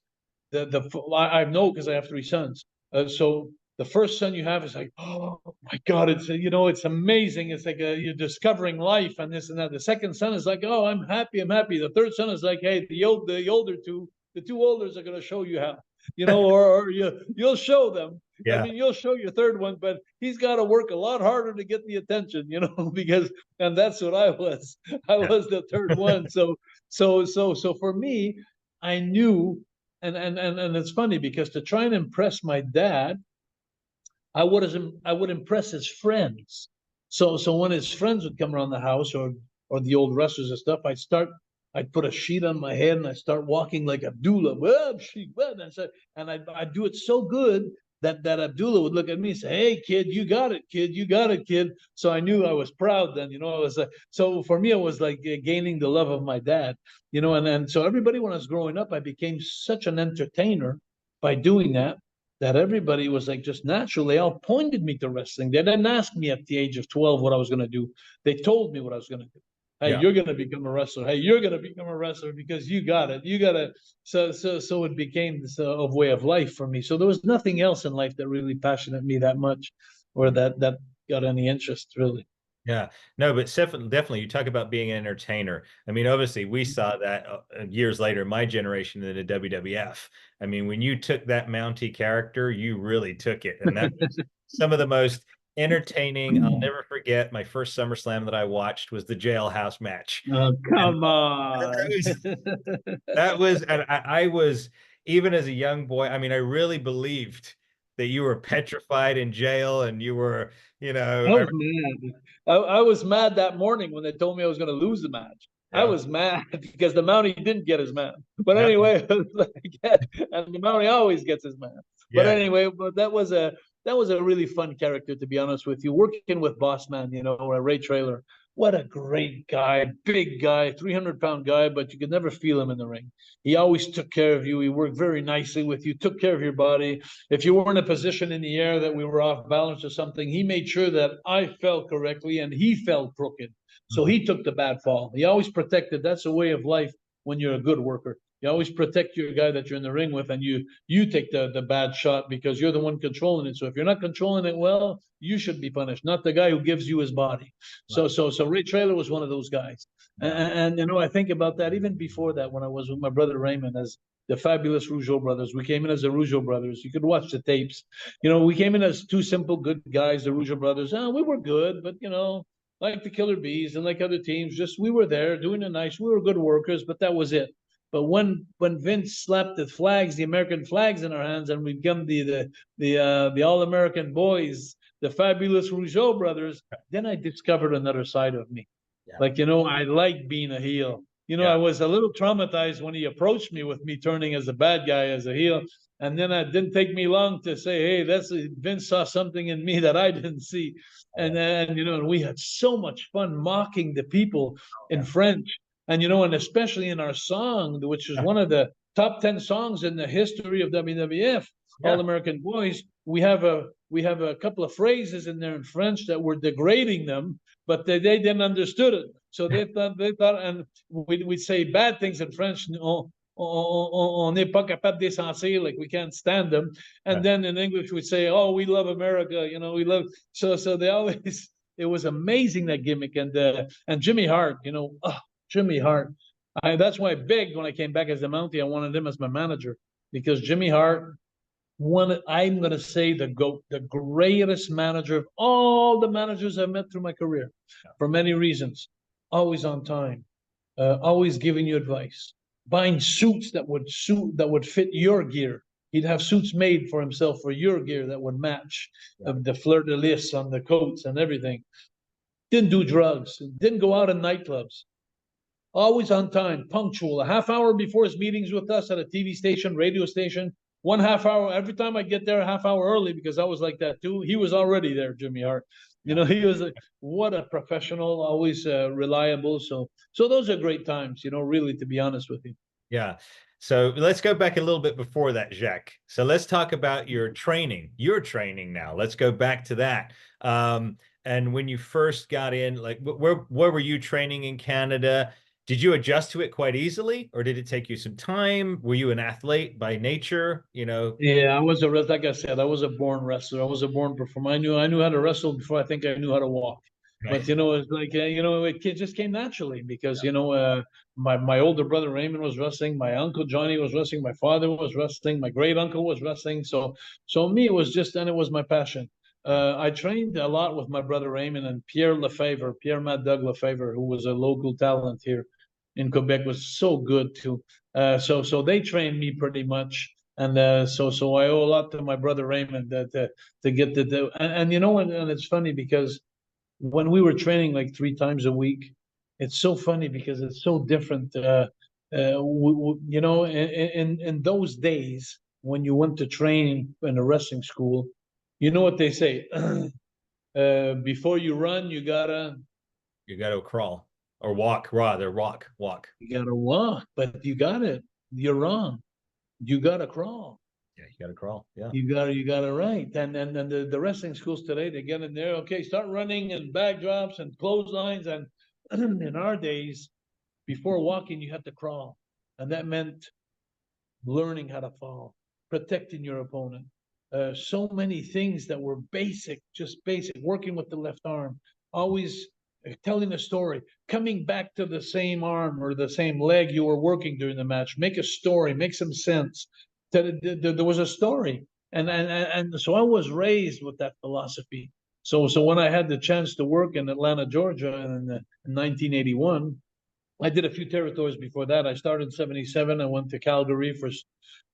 I know, because I have three sons. So the first son you have is like, oh my God, it's amazing. It's like you're discovering life and this and that. The second son is like, oh, I'm happy. The third son is like, hey, the two olders are going to show you how, or you'll show them. I Yeah. mean, you'll show your third one, but he's got to work a lot harder to get the attention, because, and that's what I was. I Yeah. was the third one. So for me, I knew, and it's funny because to try and impress my dad, I would impress his friends. So when his friends would come around the house, or the old wrestlers and stuff, I'd put a sheet on my head and I'd start walking like Abdullah. Well, and I'd do it so good that Abdullah would look at me and say, "Hey, kid, you got it, kid, you got it, kid." So I knew I was proud then. I was so for me, it was like gaining the love of my dad. And so everybody, when I was growing up, I became such an entertainer by doing that, that everybody was like, just naturally, they all pointed me to wrestling. They didn't ask me at the age of 12 what I was going to do. They told me what I was going to do. Hey, Yeah. you're going to become a wrestler. Hey, you're going to become a wrestler because you got it. You got to. So it became this of way of life for me. So there was nothing else in life that really passionate me that much, or that got any interest really. Yeah, no, but definitely, you talk about being an entertainer. I mean, obviously, we saw that years later, my generation in the WWF. I mean, when you took that Mountie character, you really took it, and that was some of the most entertaining. I'll never forget my first SummerSlam that I watched was the Jailhouse match, Oh, and come on. and I was, even as a young boy. I mean, I really believed that you were petrified in jail, and you were, I was mad. I was mad that morning when they told me I was going to lose the match. I yeah, was mad because the Mountie didn't get his man. But yeah, anyway, and the Mountie always gets his man. But yeah. anyway, that was a really fun character, to be honest with you. Working with Boss Man, Ray Trailer. What a great guy, big guy, 300-pound guy, but you could never feel him in the ring. He always took care of you. He worked very nicely with you, took care of your body. If you were in a position in the air that we were off balance or something, he made sure that I fell correctly and he fell crooked. So Mhm. he took the bad fall. He always protected. That's a way of life when you're a good worker. You always protect your guy that you're in the ring with, and you take the bad shot because you're the one controlling it. So if you're not controlling it well, you should be punished, not the guy who gives you his body. So Right. so Ray Trailer was one of those guys. Yeah. And I think about that even before that, when I was with my brother Raymond as the fabulous Rougeau brothers. We came in as the Rougeau brothers. You could watch the tapes. We came in as two simple good guys, the Rougeau brothers. We were good, but like the Killer Bees and like other teams, just we were there doing the nice. We were good workers, but that was it. But when Vince slapped the flags, the American flags in our hands, and we become the All American Boys, the fabulous Rougeau brothers, then I discovered another side of me. Yeah. Like, I like being a heel. I Yeah. was a little traumatized when he approached me with me turning as a bad guy, as a heel. And then it didn't take me long to say, hey, Vince saw something in me that I didn't see. And we had so much fun mocking the people in Yeah. French. And especially in our song, which is one of the top 10 songs in the history of WWF, All Yeah. American Boys, we have a couple of phrases in there in French that were degrading them, but they didn't understood it. So they thought, and we'd say bad things in French. On n'est pas capable de sentir, like we can't stand them. Yeah. And then in English we'd say, oh, we love America, we love. So they always. It was amazing, that gimmick. And Jimmy Hart, Jimmy Hart. That's why I begged when I came back as the Mountie. I wanted him as my manager because Jimmy Hart, I'm going to say the GOAT, the greatest manager of all the managers I've met through my career, for many reasons. Always on time, always giving you advice, buying suits that would fit your gear. He'd have suits made for himself for your gear that would match, Yeah. the fleur de lis on the coats and everything. Didn't do drugs, didn't go out in nightclubs. Always on time, punctual, a half hour before his meetings with us at a TV station, radio station. 1.5 hour, every time I get there a half hour early, because I was like that too. He was already there, Jimmy Hart. Yeah. He was what a professional, always reliable. So those are great times, really, to be honest with you. Yeah. So let's go back a little bit before that, Jacques. So let's talk about your training. Your training now. Let's go back to that. And when you first got in, like, where were you training in Canada? Did you adjust to it quite easily, or did it take you some time? Were you an athlete by nature? Yeah, like I said, I was a born wrestler. I was a born performer. I knew how to wrestle before I think I knew how to walk. Right. But it's like it just came naturally because my older brother Raymond was wrestling, my uncle Johnny was wrestling, my father was wrestling, my great uncle was wrestling. So me, it was just, and it was my passion. I trained a lot with my brother Raymond and Pierre Mad Doug Lefevre, who was a local talent here in Quebec, was so good too. So they trained me pretty much, and so I owe a lot to my brother Raymond that to get and it's funny because when we were training like 3 times a week, it's so funny because it's so different. In those days when you went to train in a wrestling school, you know what they say: before you run, You got to crawl or walk, rather walk. you gotta walk, but you got it. You're wrong. You gotta crawl. Yeah, you got to crawl. Yeah. You got it right. And the wrestling schools today, they get in there, okay, start running and bag drops and clotheslines. And in our days, before walking, you had to crawl. And that meant learning how to fall, protecting your opponent. So many things that were basic, just basic, working with the left arm, always telling a story, coming back to the same arm or the same leg you were working during the match. Make a story, make some sense. There was a story. And so I was raised with that philosophy. So when I had the chance to work in Atlanta, Georgia in 1981, I did a few territories before that. I started in '77. I went to Calgary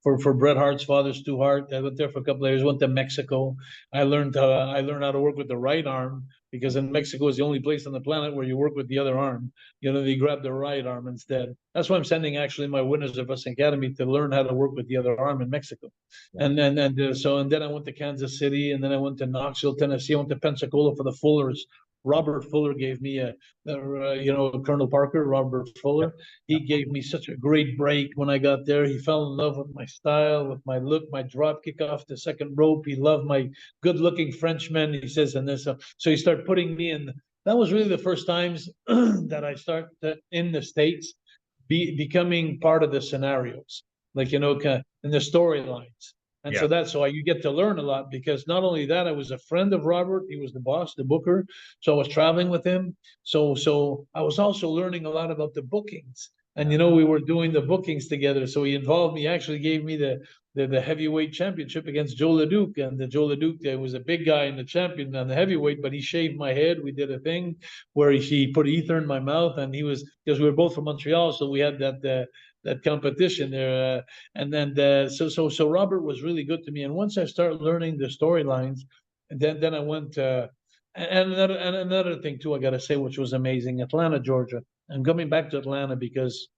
for Bret Hart's father, Stu Hart. I went there for a couple of years. Went to Mexico. I learned how to work with the right arm because in Mexico is the only place on the planet where you work with the other arm. They grab the right arm instead. That's why I'm sending actually my winners of Wrestling Academy to learn how to work with the other arm in Mexico. Yeah. And then I went to Kansas City, and then I went to Knoxville, Tennessee. I went to Pensacola for the Fullers. Robert Fuller gave me Colonel Parker, Robert Fuller. He gave me such a great break when I got there. He fell in love with my style, with my look, my drop kick off the second rope. He loved my good-looking Frenchman. He says, and this, so he started putting me in. That was really the first times that I started in the States becoming part of the scenarios, like in the storylines. And Yeah. so you get to learn a lot because not only that, I was a friend of Robert. He was the boss, the booker. So I was traveling with him. So I was also learning a lot about the bookings. And we were doing the bookings together. So he involved me, actually gave me the heavyweight championship against Joe LeDuc. And the Joe LeDuc was a big guy in the champion on the heavyweight, but he shaved my head. We did a thing where he put ether in my mouth, and because we were both from Montreal, so we had that competition there. And then so Robert was really good to me. And once I started learning the storylines, and then I went and another thing too, I gotta say, which was amazing, Atlanta, Georgia. I'm coming back to Atlanta because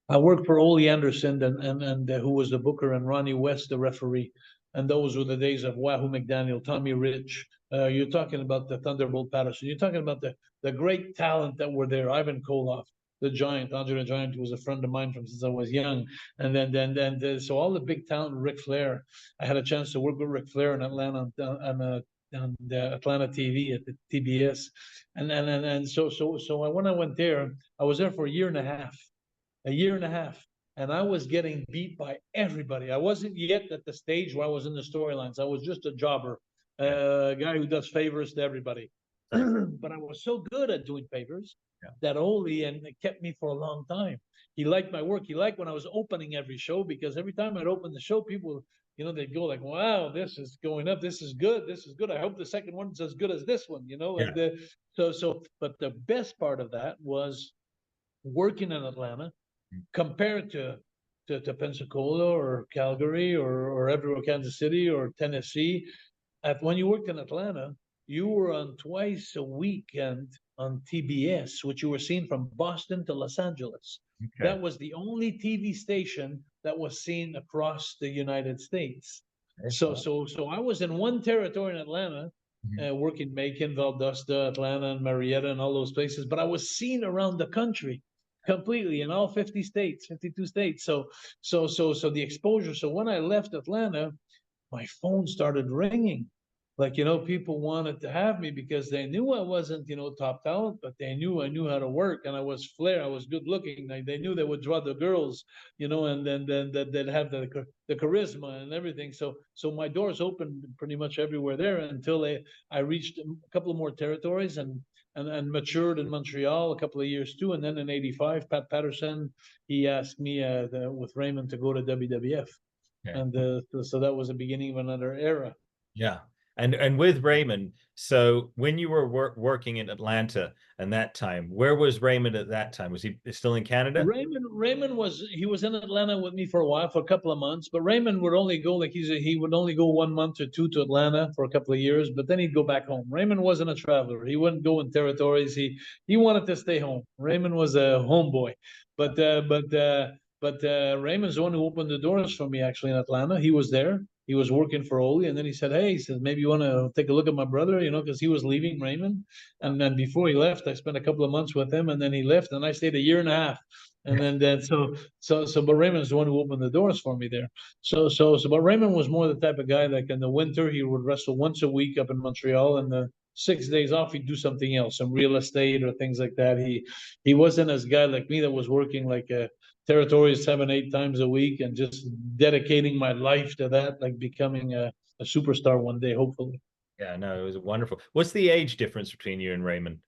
I worked for Ole Anderson and who was the booker, and Ronnie West, the referee. And those were the days of Wahoo McDaniel, Tommy Rich. You're talking about the Thunderbolt Patterson. You're talking about the great talent that were there. Ivan Koloff, the Giant, Andre the Giant, who was a friend of mine from since I was young. And then so all the big talent, Ric Flair. I had a chance to work with Ric Flair in Atlanta on the Atlanta TV at the TBS. And so when I went there, I was there for a year and a half, and I was getting beat by everybody. I wasn't yet at the stage where I was in the storylines. I was just a jobber, a guy who does favors to everybody. But I was so good at doing favors that Ole and it kept me for a long time. He liked my work. He liked when I was opening every show, because every time I'd open the show, people, they'd go like, "Wow, this is going up. This is good. This is good. I hope the second one's as good as this one." Yeah. But the best part of that was working in Atlanta, compared to Pensacola or Calgary or everywhere, Kansas City or Tennessee. When you worked in Atlanta, you were on twice a weekend on TBS, which you were seen from Boston to Los Angeles. Okay. That was the only TV station that was seen across the United States. So I was in one territory in Atlanta, working Macon, Valdosta, Atlanta, and Marietta, and all those places. But I was seen around the country completely in all 50 states, 52 states. So the exposure. So when I left Atlanta, my phone started ringing. like, you know, people wanted to have me because they knew I wasn't, you know, top talent, but they knew I knew how to work, and I was flair, I was good looking. Like, they knew they would draw the girls, you know, and then that they'd have the charisma and everything. So my doors opened pretty much everywhere there until I reached a couple of more territories, and matured in Montreal a couple of years too. And then in '85, Pat Patterson, he asked me with Raymond to go to WWF, Okay. and so that was the beginning of another era. Yeah. And with Raymond, so when you were working in Atlanta and that time, where was Raymond at that time? Was he still in Canada? Raymond was in Atlanta with me for a while, for a couple of months, but Raymond would only go, like, he would only go 1 month or two to Atlanta for a couple of years, but then he'd go back home. Raymond wasn't a traveler. He wouldn't go in territories. He wanted to stay home. Raymond was a homeboy. But Raymond's the one who opened the doors for me actually in Atlanta. He was there. He was working for Oli, and then he said, "Hey," he said, "maybe you want to take a look at my brother," you know, because he was leaving Raymond. And then before he left, I spent a couple of months with him, and then he left, and I stayed a year and a half. And then but Raymond's the one who opened the doors for me there. But Raymond was more the type of guy, like in the winter he would wrestle once a week up in Montreal, and the 6 days off he'd do something else, some real estate or things like that. He wasn't as guy like me that was working like territories 7, 8 times a week and just dedicating my life to that, like becoming a superstar one day, hopefully. Yeah, no, it was wonderful. What's the age difference between you and Raymond?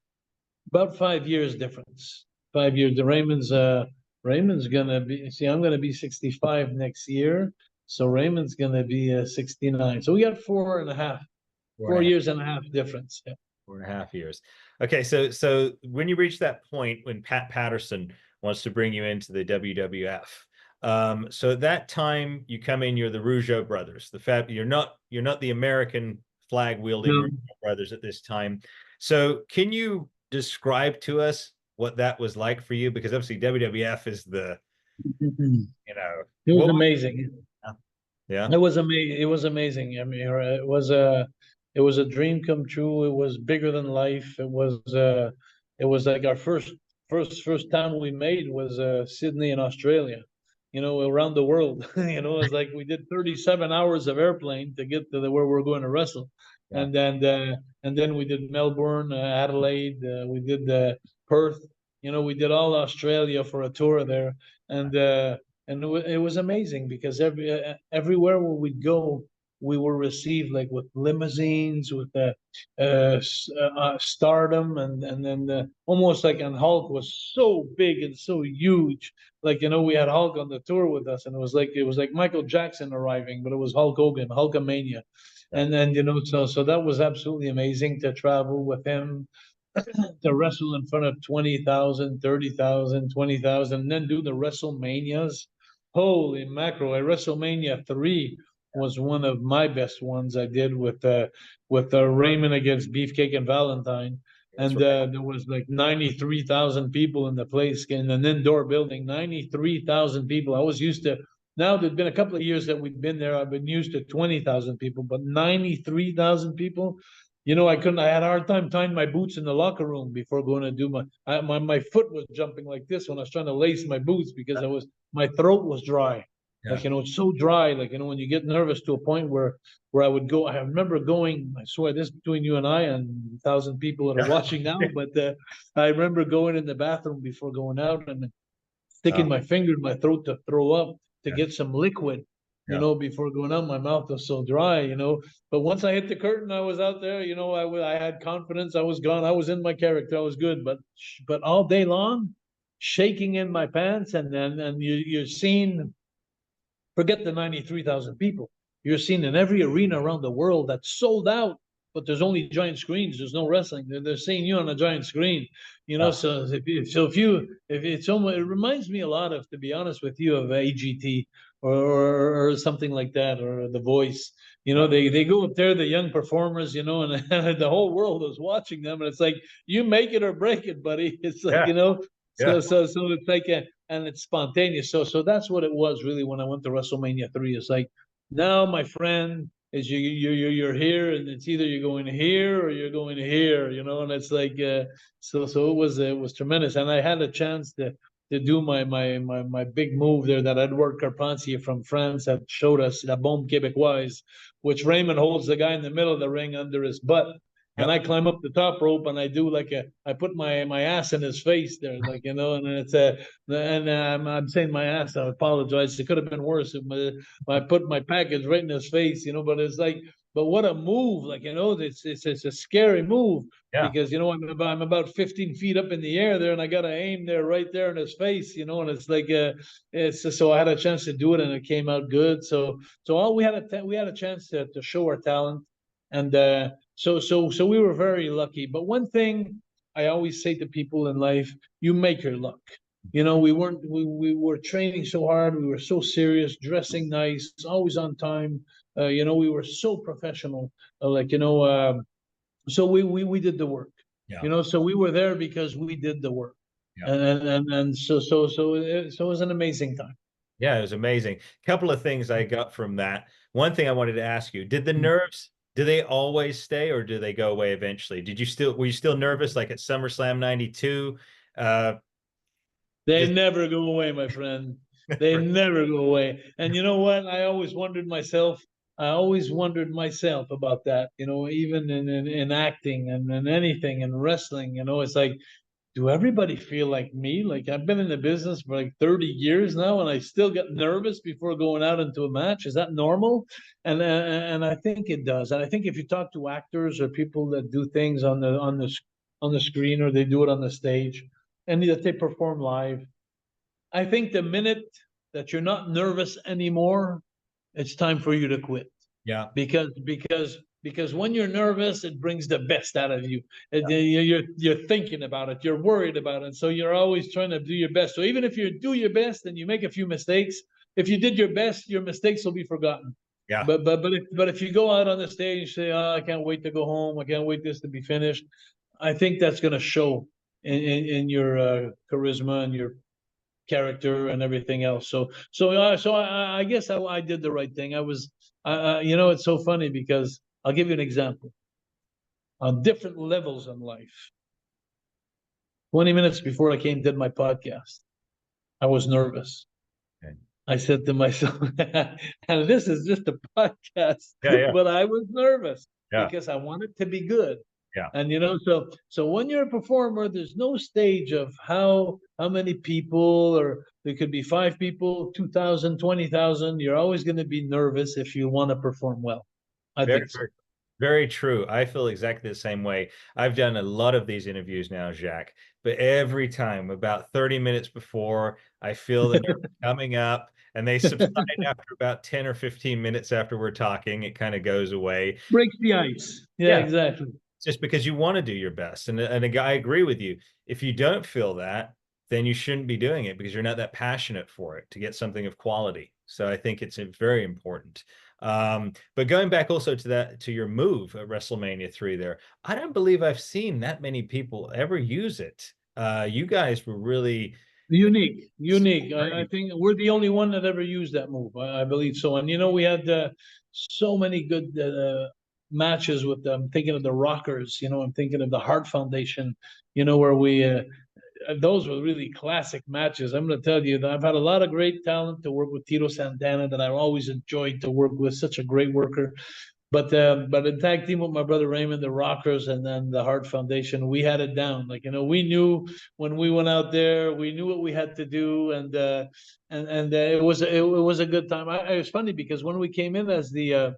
About 5 years difference. 5 years. The Raymond's gonna be. See, I'm gonna be 65 next year, so Raymond's gonna be 69. So we got four and a half, Four and four a half, years and a half difference. Yeah. 4.5 years. Okay, so when you reach that point when Pat Patterson wants to bring you into the WWF, so at that time you come in, you're the Rougeau brothers. You're not the American flag wielding No. Rougeau brothers at this time. So can you describe to us what that was like for you? Because obviously WWF is you know, It was what was, amazing. yeah, It was amazing. It was amazing. I mean, it was a dream come true. It was bigger than life. It was like our first time we made was Sydney in Australia. You know, around the world. You know, it's like we did 37 hours of airplane to get to where we're going to wrestle, yeah, and then we did Melbourne, Adelaide, we did Perth. You know, we did all Australia for a tour there, and it was amazing because everywhere where we'd go, we were received like with limousines, with stardom, and then almost like, and Hulk was so big and so huge. Like, you know, we had Hulk on the tour with us, and it was like Michael Jackson arriving, but it was Hulk Hogan, Hulkamania. yeah, And then, you know, so that was absolutely amazing to travel with him, to wrestle in front of 20,000, 30,000, 20,000, and then do the WrestleManias. Holy mackerel! At WrestleMania 3 was one of my best ones I did with Raymond against Beefcake and Valentine. that's And right. there was like 93,000 people in the place in an indoor building. 93,000 people. I was used to. Now there'd been a couple of years that we'd been there. I've been used to 20,000 people, but 93,000 people. You know, I couldn't. I had a hard time tying my boots in the locker room before going to do my foot was jumping like this when I was trying to lace my boots because my throat was dry. Yeah, Like, you know, it's so dry. Like, you know, when you get nervous to a point where I would go. I remember going. I swear, this is between you and I and 1,000 people that are watching now. But I remember going in the bathroom before going out and oh, sticking my finger in my throat to throw up to yeah, get some liquid, you yeah, know, before going out. My mouth was so dry, you know. But once I hit the curtain, I was out there, you know. I had confidence. I was gone. I was in my character. I was good. But all day long, shaking in my pants, and you're seen. Forget the 93,000 people. You're seen in every arena around the world that's sold out, but there's only giant screens. There's no wrestling. They're seeing you on a giant screen, you know. yeah, If it's almost, it reminds me a lot of, to be honest with you, of AGT or something like that, or The Voice. You know, yeah, they go up there, the young performers, you know, and the whole world is watching them, and it's like you make it or break it, buddy. It's like, yeah, you know, yeah, so it's like and it's spontaneous. So that's what it was really when I went to WrestleMania 3. It's like, now, my friend, is you're here, and it's either you're going here or you're going here, you know. And it's like so it was tremendous, and I had a chance do my big move there that Edouard Carpentier from France had showed us, La Bombe Québécoise, which Raymond holds the guy in the middle of the ring under his butt. And Yep. I climb up the top rope and I do I put my ass in his face there, like, you know, and it's I'm saying my ass, I apologize. It could have been worse if I put my package right in his face, you know, but it's like, but what a move, like, you know, it's a scary move Yeah. because, you know, I'm about 15 feet up in the air there and I got to aim there right there in his face, you know, and it's like, it's just, so I had a chance to do it and it came out good. So all we had a chance to show our talent. And, so we were very lucky. But one thing I always say to people in life, you make your luck. You know, we were training so hard, we were so serious, dressing nice, always on time. You know, we were so professional. Like, you know, so we did the work. Yeah. You know, so we were there because we did the work. Yeah. And so it was an amazing time. Yeah, it was amazing. A couple of things I got from that. One thing I wanted to ask you, did the nerves, do they always stay or do they go away eventually? Were you still nervous like at SummerSlam 92? They Just never go away, my friend. They never go away. And you know what? I always wondered myself. I always wondered myself about that. You know, even in acting and in anything in wrestling. You know, it's like, do everybody feel like me? Like I've been in the business for like 30 years now, and I still get nervous before going out into a match. Is that normal? And I think it does. And I think if you talk to actors or people that do things on the screen or they do it on the stage, and that they perform live, I think the minute that you're not nervous anymore, it's time for you to quit. yeah. Because when you're nervous, it brings the best out of you. You're thinking about it, you're worried about it, so you're always trying to do your best. So even if you do your best and you make a few mistakes, if you did your best, your mistakes will be forgotten. Yeah. But if you go out on the stage and say, "Oh, I can't wait to go home. I can't wait this to be finished," I think that's going to show in your charisma and your character and everything else. So I guess I did the right thing. I was, you know, it's so funny because I'll give you an example. On different levels in life, 20 minutes before I came did my podcast, I was nervous. Okay. I said to myself, and this is just a podcast, Yeah, yeah. but I was nervous Yeah. because I wanted to be good. Yeah. And you know, so when you're a performer, there's no stage of how many people, or there could be 5 people, 2,000, 20,000. You're always going to be nervous if you want to perform well. I Very, think so. very, very true. I feel exactly the same way. I've done a lot of these interviews now, Jacques, but every time about 30 minutes before, I feel the nerves coming up and they subside after about 10 or 15 minutes after we're talking. It kind of goes away. Breaks the ice. Yeah, Yeah. exactly. Just because you want to do your best. And I agree with you. If you don't feel that, then you shouldn't be doing it because you're not that passionate for it to get something of quality. So I think it's very important. But going back also to your move at WrestleMania 3 there, I don't believe I've seen that many people ever use it. You guys were really Unique. I think we're the only one that ever used that move. I believe so. And you know, we had so many good matches with them. I'm thinking of the Rockers. You know, I'm thinking of the Hart Foundation. You know, where we those were really classic matches. I'm going to tell you that I've had a lot of great talent to work with Tito Santana that I've always enjoyed to work with. Such a great worker. But in tag team with my brother Raymond, the Rockers, and then the Hart Foundation, we had it down. Like, you know, we knew when we went out there, we knew what we had to do, and it was a good time. It was funny because when we came in as the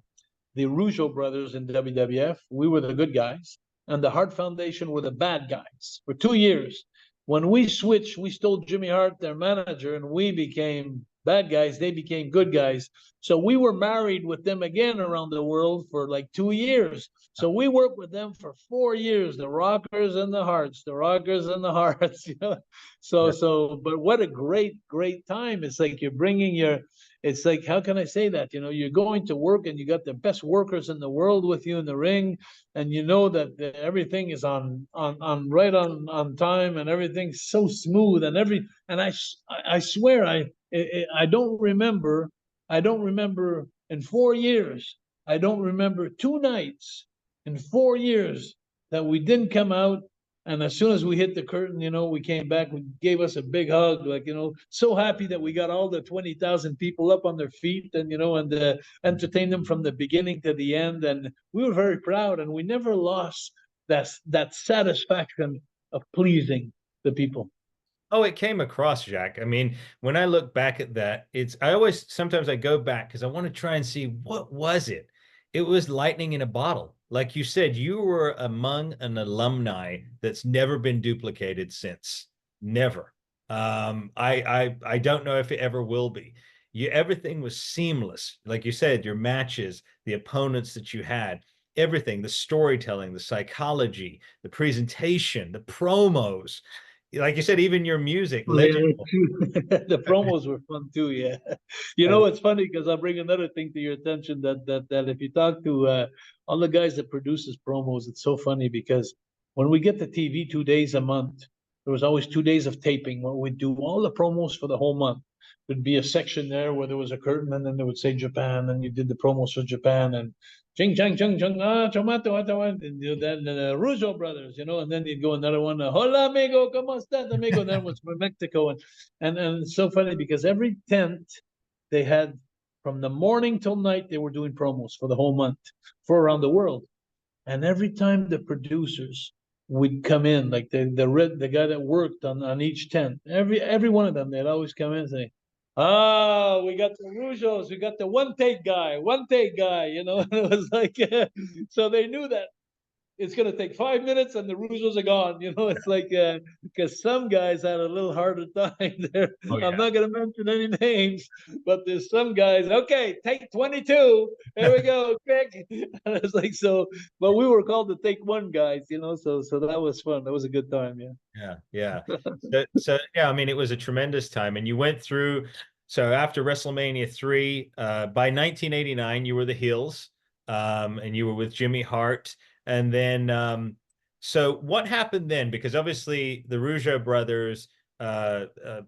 Rougeau brothers in WWF, we were the good guys, and the Hart Foundation were the bad guys for 2 years. When we switched, we stole Jimmy Hart, their manager, and we became bad guys. They became good guys. So we were married with them again around the world for like 2 years. So we worked with them for 4 years, the Rockers and the Hearts, the Rockers and the Hearts. You know? But what a great time. It's like you're bringing it's like, how can I say that? You know, you're going to work and you got the best workers in the world with you in the ring, and you know that everything is on right on time, and everything's so smooth, and I swear I don't remember in 4 years, I don't remember 2 nights in 4 years that we didn't come out And as soon as we hit the curtain, we came back, we gave us a big hug, like, so happy that we got all the 20,000 people up on their feet and, and entertained them from the beginning to the end. And we were very proud, and we never lost that satisfaction of pleasing the people. Oh, it came across, Jacques. I mean, when I look back at that, sometimes I go back because I want to try and see what was it. It was lightning in a bottle. Like you said, you were among an alumni that's never been duplicated since. Never. I don't know if it ever will be. Everything was seamless. Like you said, your matches, the opponents that you had, everything, the storytelling, the psychology, the presentation, the promos, like you said, even your music, Oh, yeah, legendary. the promos were fun too. Yeah, it's funny because I'll bring another thing to your attention that if you talk to all the guys that produces promos, it's so funny because when we get the TV 2 days a month, there was always 2 days of taping where we'd do all the promos for the whole month. There'd be a section there where there was a curtain, and then they would say Japan, and you did the promos for Japan, and Ching Chang Chung Chung Tomato and then the Rougeau brothers, and then you'd go another one, Hola amigo, ¿cómo estás amigo? And then was from Mexico, and it's so funny because every tent they had from the morning till night they were doing promos for the whole month for around the world, and every time the producers would come in, like the guy that worked on each tent, every one of them, they'd always come in and say, we got the Rougeaus, we got the one take guy, and it was like, so they knew that it's going to take 5 minutes and the Rougeaus are gone. It's like, because some guys had a little harder time there. Oh, I'm yeah. not going to mention any names, but there's some guys, okay, take 22. There we go, quick. And it's like, so, but we were called the take one guys, so that was fun. That was a good time. Yeah. Yeah. So yeah, I mean, it was a tremendous time. And you went through, so after WrestleMania 3, by 1989, you were the heels, and you were with Jimmy Hart. And then, so what happened then? Because obviously the Rougeau brothers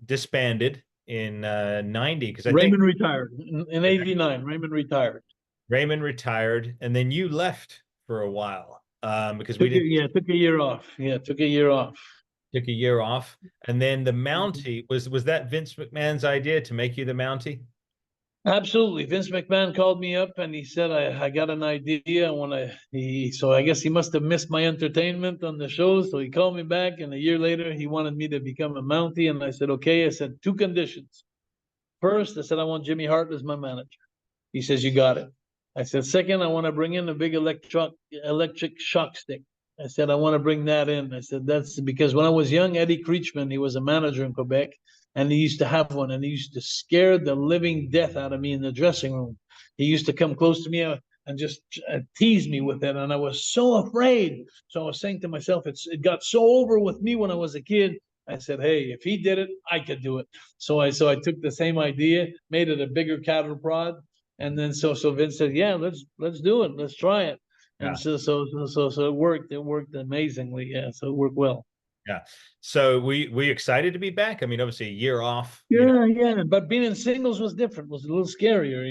disbanded in 90, because I think Raymond retired in 89. Raymond retired. Raymond retired, and then you left for a while, because took a year off. Yeah, took a year off. Took a year off. And then the Mountie, was that Vince McMahon's idea to make you the Mountie? Absolutely. Vince McMahon called me up and he said, I got an idea. So I guess he must have missed my entertainment on the show. So he called me back, and a year later he wanted me to become a Mountie. And I said, okay. I said, two conditions. First, I said, I want Jimmy Hart as my manager. He says, you got it. I said, second, I want to bring in a big electric shock stick. I said, I want to bring that in. I said, that's because when I was young, Eddie Creechman, he was a manager in Quebec, and he used to have one, and he used to scare the living death out of me in the dressing room. He used to come close to me and just tease me with it, and I was so afraid. So I was saying to myself, it got so over with me when I was a kid. I said, hey, if he did it, I could do it. So I took the same idea, made it a bigger cattle prod, and then so Vince said, yeah, let's do it, let's try it. And Yeah. so it worked. It worked amazingly. Yeah, so it worked well. Yeah. So we excited to be back. I mean, obviously a year off, Yeah. But being in singles was different. Was a little scarier.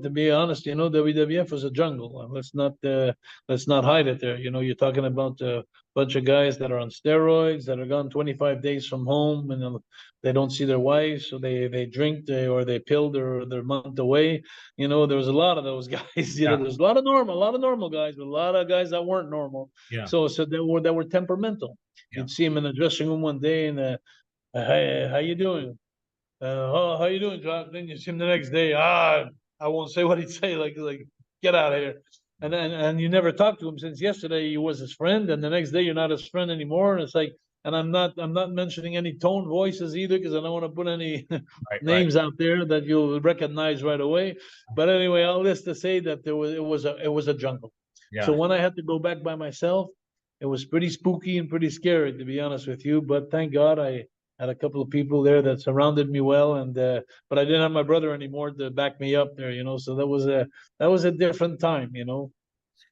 To be honest, WWF was a jungle. Let's not hide it there. You're talking about a bunch of guys that are on steroids, that are gone 25 days from home, and they don't see their wives, so they drink, or they pilled, or they're a month away. There was a lot of those guys. Yeah. There's a lot of normal guys, but a lot of guys that weren't normal. Yeah. So that were temperamental. Yeah. You'd see him in the dressing room one day, and hey, how you doing? How you doing, John? Then you see him the next day. I won't say what he'd say. Like get out of here. And you never talked to him since yesterday. You was his friend, and the next day you're not his friend anymore. And it's like, and I'm not mentioning any tone voices either, because I don't want to put any names out there that you'll recognize right away. But anyway, all this to say that it was a jungle. Yeah. So when I had to go back by myself, it was pretty spooky and pretty scary, to be honest with you. But thank God I had a couple of people there that surrounded me well, and but I didn't have my brother anymore to back me up there, So that was a different time,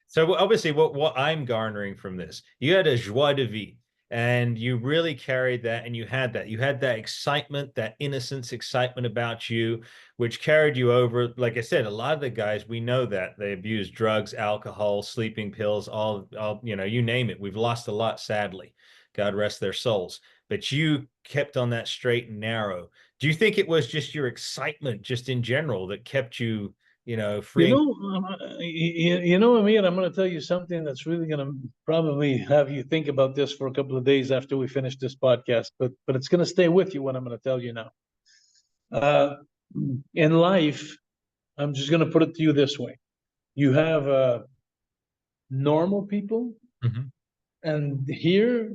So obviously, what I'm garnering from this, you had a joie de vivre, and you really carried that, and you had that excitement, that innocence, excitement about you, which carried you over. Like I said, a lot of the guys, we know that they abuse drugs, alcohol, sleeping pills, all you name it. We've lost a lot, sadly. God rest their souls. But you kept on that straight and narrow. Do you think it was just your excitement, just in general, that kept you, You freeing? know, you know, Amir, I'm going to tell you something that's really going to probably have you think about this for a couple of days after we finish this podcast, but it's going to stay with you what I'm going to tell you now. Uh, in life, I'm just going to put it to you this way: you have normal people, Mhm. and here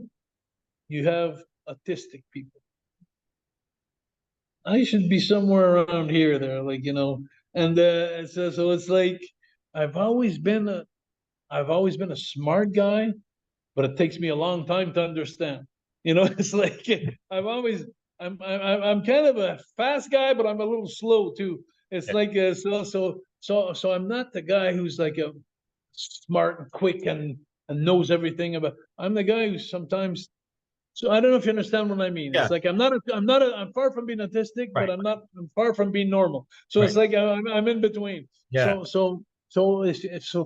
you have autistic people. I should be somewhere around here, there, like and so it's like I've always been a I've always been a smart guy, but it takes me a long time to understand. It's like I'm kind of a fast guy, but I'm a little slow too. It's Yeah. like so I'm not the guy who's like a smart and quick and knows everything about. I'm the guy who sometimes. So I don't know if you understand what I mean. Yeah. It's like I'm far from being autistic, but Right. I'm far from being normal. So Right. it's like I'm in between. Yeah. So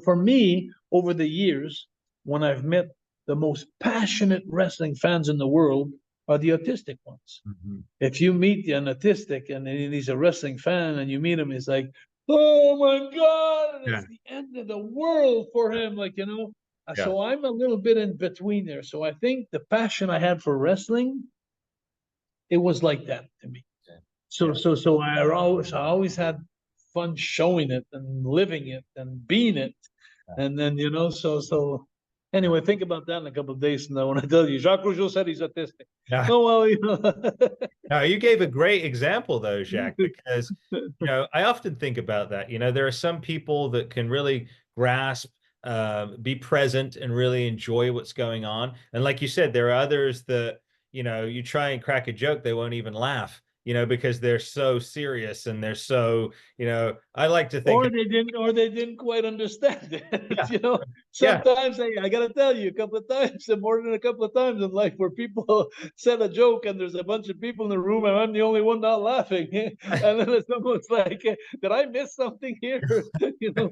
for me, over the years, when I've met the most passionate wrestling fans in the world are the autistic ones. Mhm. If you meet an autistic and he's a wrestling fan and you meet him, it's like, oh my God, Yeah. it's the end of the world for him. Yeah. So I'm a little bit in between there. So I think the passion I had for wrestling, it was like that to me. Yeah. So I always had fun showing it and living it and being it. And then, so Yeah. anyway, think about that in a couple of days. And then when I tell you, Jacques Rougeau said he's autistic. Yeah. Oh, well, Now, you gave a great example, though, Jacques, because, I often think about that. There are some people that can really grasp, be present, and really enjoy what's going on. And like you said, there are others that, you try and crack a joke, they won't even laugh, because they're so serious and they're so, I like to think, or they didn't quite understand it. yeah, yeah, Sometimes I gotta tell you, a couple of times, and more than a couple of times in life, where people said a joke and there's a bunch of people in the room and I'm the only one not laughing, and then it's almost like, did I miss something here?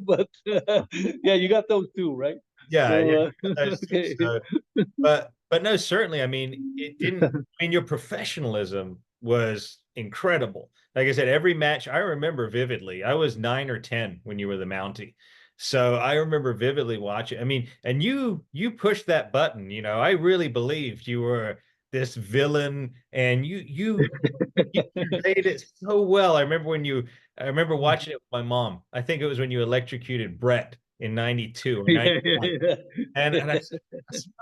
But yeah, you got those two, right? yeah, yeah. So Those two. okay. So, but no, certainly. I mean, it didn't. I mean, your professionalism was incredible. Like I said, every match I remember vividly. I was 9 or 10 when you were the Mountie, so I remember vividly watching. I mean, and you pushed that button. I really believed you were this villain, and you conveyed it so well. I remember watching it with my mom. I think it was when you electrocuted Brett in '92 or Yeah, '91. And I said,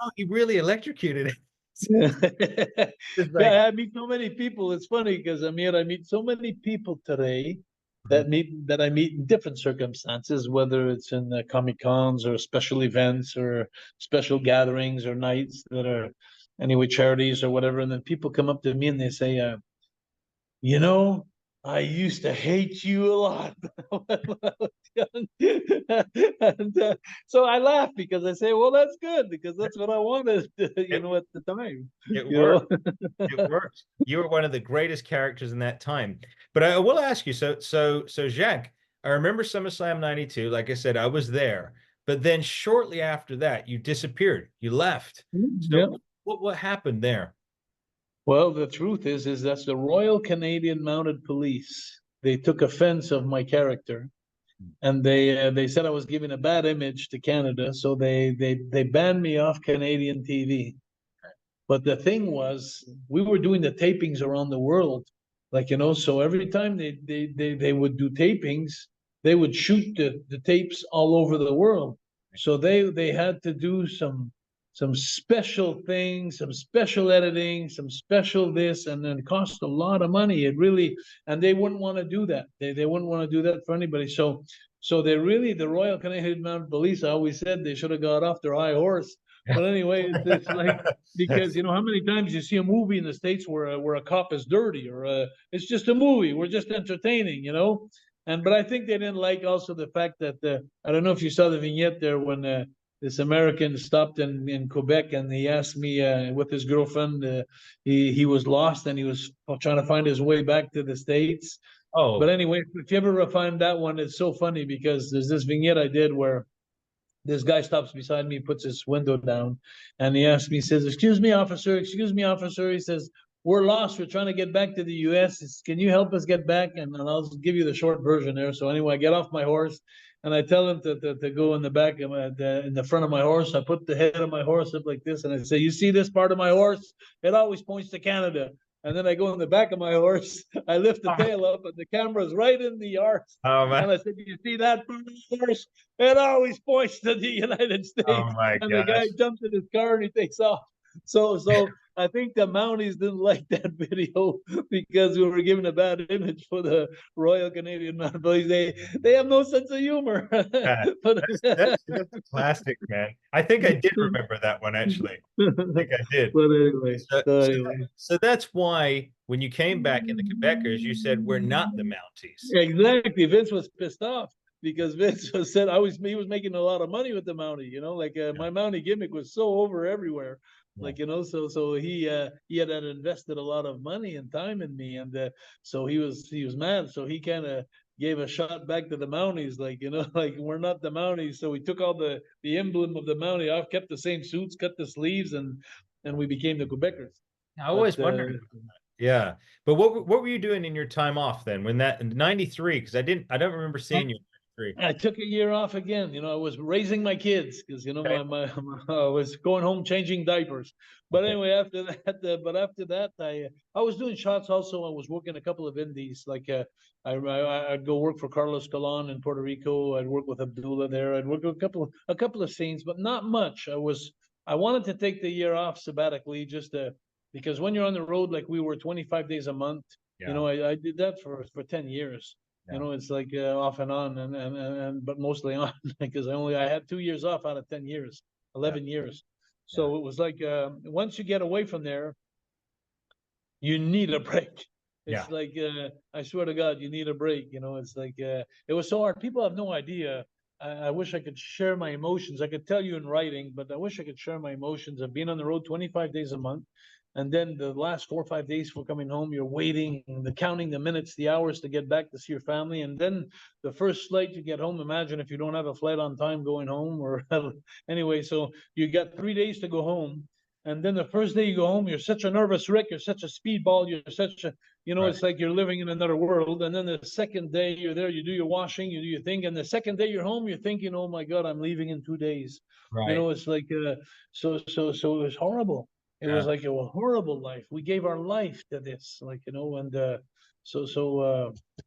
oh, he really electrocuted it. yeah. It's like, Yeah, I meet so many people. It's funny because I meet so many people today mhm, that I meet in different circumstances, whether it's in Comic Cons or special events or special gatherings or nights that are anyway charities or whatever. And then people come up to me and they say, you know, I used to hate you a lot when I was young. And so I laugh because I say, well, that's good because that's what I wanted, it, at the time, it you worked. know. It worked. You were one of the greatest characters in that time. But I will ask you, so Jacques, I remember SummerSlam '92. Like I said, I was there. But then shortly after that, you disappeared. You left. Yeah. So what happened there? Well, the truth is that's the Royal Canadian Mounted Police. They took offense of my character, and they said I was giving a bad image to Canada, so they banned me off Canadian TV. But the thing was, we were doing the tapings around the world, so every time they would do tapings, they would shoot the tapes all over the world. So they had to do some special things, some special editing, some special this, and then it cost a lot of money. It really, and they wouldn't want to do that. They wouldn't want to do that for anybody. So they really, the Royal Canadian Mounted Police, I always said they should have got off their high horse. But anyway, it's like, because how many times you see a movie in the States where a cop is dirty, or it's just a movie, we're just entertaining. But I think they didn't like also the fact that I don't know if you saw the vignette there when this American stopped in Quebec and he asked me with his girlfriend, he was lost and he was trying to find his way back to the States. But Oh, anyway, if you ever find that one, it's so funny because there's this vignette I did where This guy stops beside me, puts his window down, and he asks me, he says, "Excuse me, officer, excuse me, officer." He says, "We're lost. We're trying to get back to the US. Can you help us get back?" And I'll give you the short version there. So anyway, I get off my horse and I tell him to go in the back of in the front of my horse. I put the head of my horse up like this and I say, "You see this part of my horse? It always points to Canada." And then I go in the back of my horse, I lift the tail up, and the camera's right in the arse. Oh my, And I said, "Do you see that part of the horse? It always points to the United oh States." my And the gosh. guy jumps in his car and he takes off. So I think the Mounties didn't like that video because we were giving a bad image for the Royal Canadian Mounted Police. They have no sense of humor. Yeah, But that's a classic, man. I think I did remember that one actually. I think I did. but anyway, So, so so, anyway. so that's why when you came back in the Quebecers, you said we're not the Mounties. Exactly. Vince was pissed off because Vince was said he was making a lot of money with the Mountie, like Yeah, my Mountie gimmick was so over everywhere. yeah, So he had invested a lot of money and time in me, and so he was mad. So he kind of gave a shot back to the Mounties, like we're not the Mounties. So we took all the emblem of the Mountie off, kept the same suits, cut the sleeves, and we became the Quebecers. I But always wondered about that. Yeah, but what were you doing in your time off then? When that in '93? Because I don't remember seeing you in '93. I took a year off again. I was raising my kids because Okay, I was going home changing diapers. But okay, anyway, after that, I was doing shots also. I was working a couple of indies. I'd go work for Carlos Colon in Puerto Rico. I'd work with Abdullah there. I'd work a couple of scenes, but not much. I wanted to take the year off sabbatically because when you're on the road like we were 25 days a month, yeah, I did that for 10 years. yeah, It's like off and on, and but mostly on because I had 2 years off out of 10 years, yeah, 11 years. yeah, So it was like once you get away from there, you need a break. yeah. It's like I swear to God, you need a break. It's like it was so hard. People have no idea. I wish I could share my emotions. I could tell you in writing, but I wish I could share my emotions of being on the road 25 days a month. And then the last 4 or 5 days for coming home, you're waiting, counting the minutes, the hours to get back to see your family. And then the first flight you get home, imagine if you don't have a flight on time going home or anyway. So you got 3 days to go home. And then the first day you go home, you're such a nervous wreck, you're such a speedball, you're such a, Right, it's like you're living in another world. And then the second day you're there, you do your washing, you do your thing. And the second day you're home, you're thinking, "Oh my God, I'm leaving in 2 days." right. It's like, so it was horrible. It was Yeah. like a horrible life. We gave our life to this, and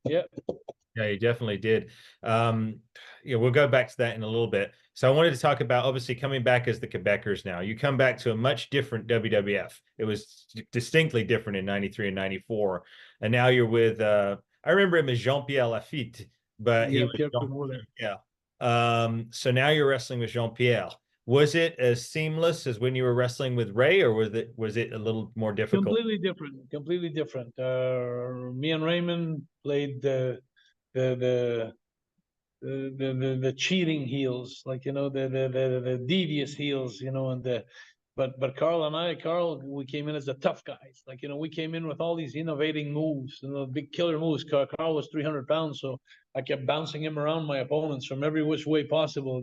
yeah. Yeah, you definitely did. Yeah, we'll go back to that in a little bit. So I wanted to talk about obviously coming back as the Quebecers now. You come back to a much different WWF. It was distinctly different in '93 and '94. And now you're with I remember him as Jean-Pierre Lafitte, but he Yeah, was Pierre Jean, Cornwall. yeah. So now you're wrestling with Jean-Pierre. Was it as seamless as when you were wrestling with Ray, or was it a little more difficult? Completely different. Completely different. Me and Raymond played the the the cheating heels, like the devious heels, and but Carl, we came in as the tough guys. Like we came in with all these innovating moves, big killer moves. Carl was 300 pounds, so I kept bouncing him around my opponents from every which way possible.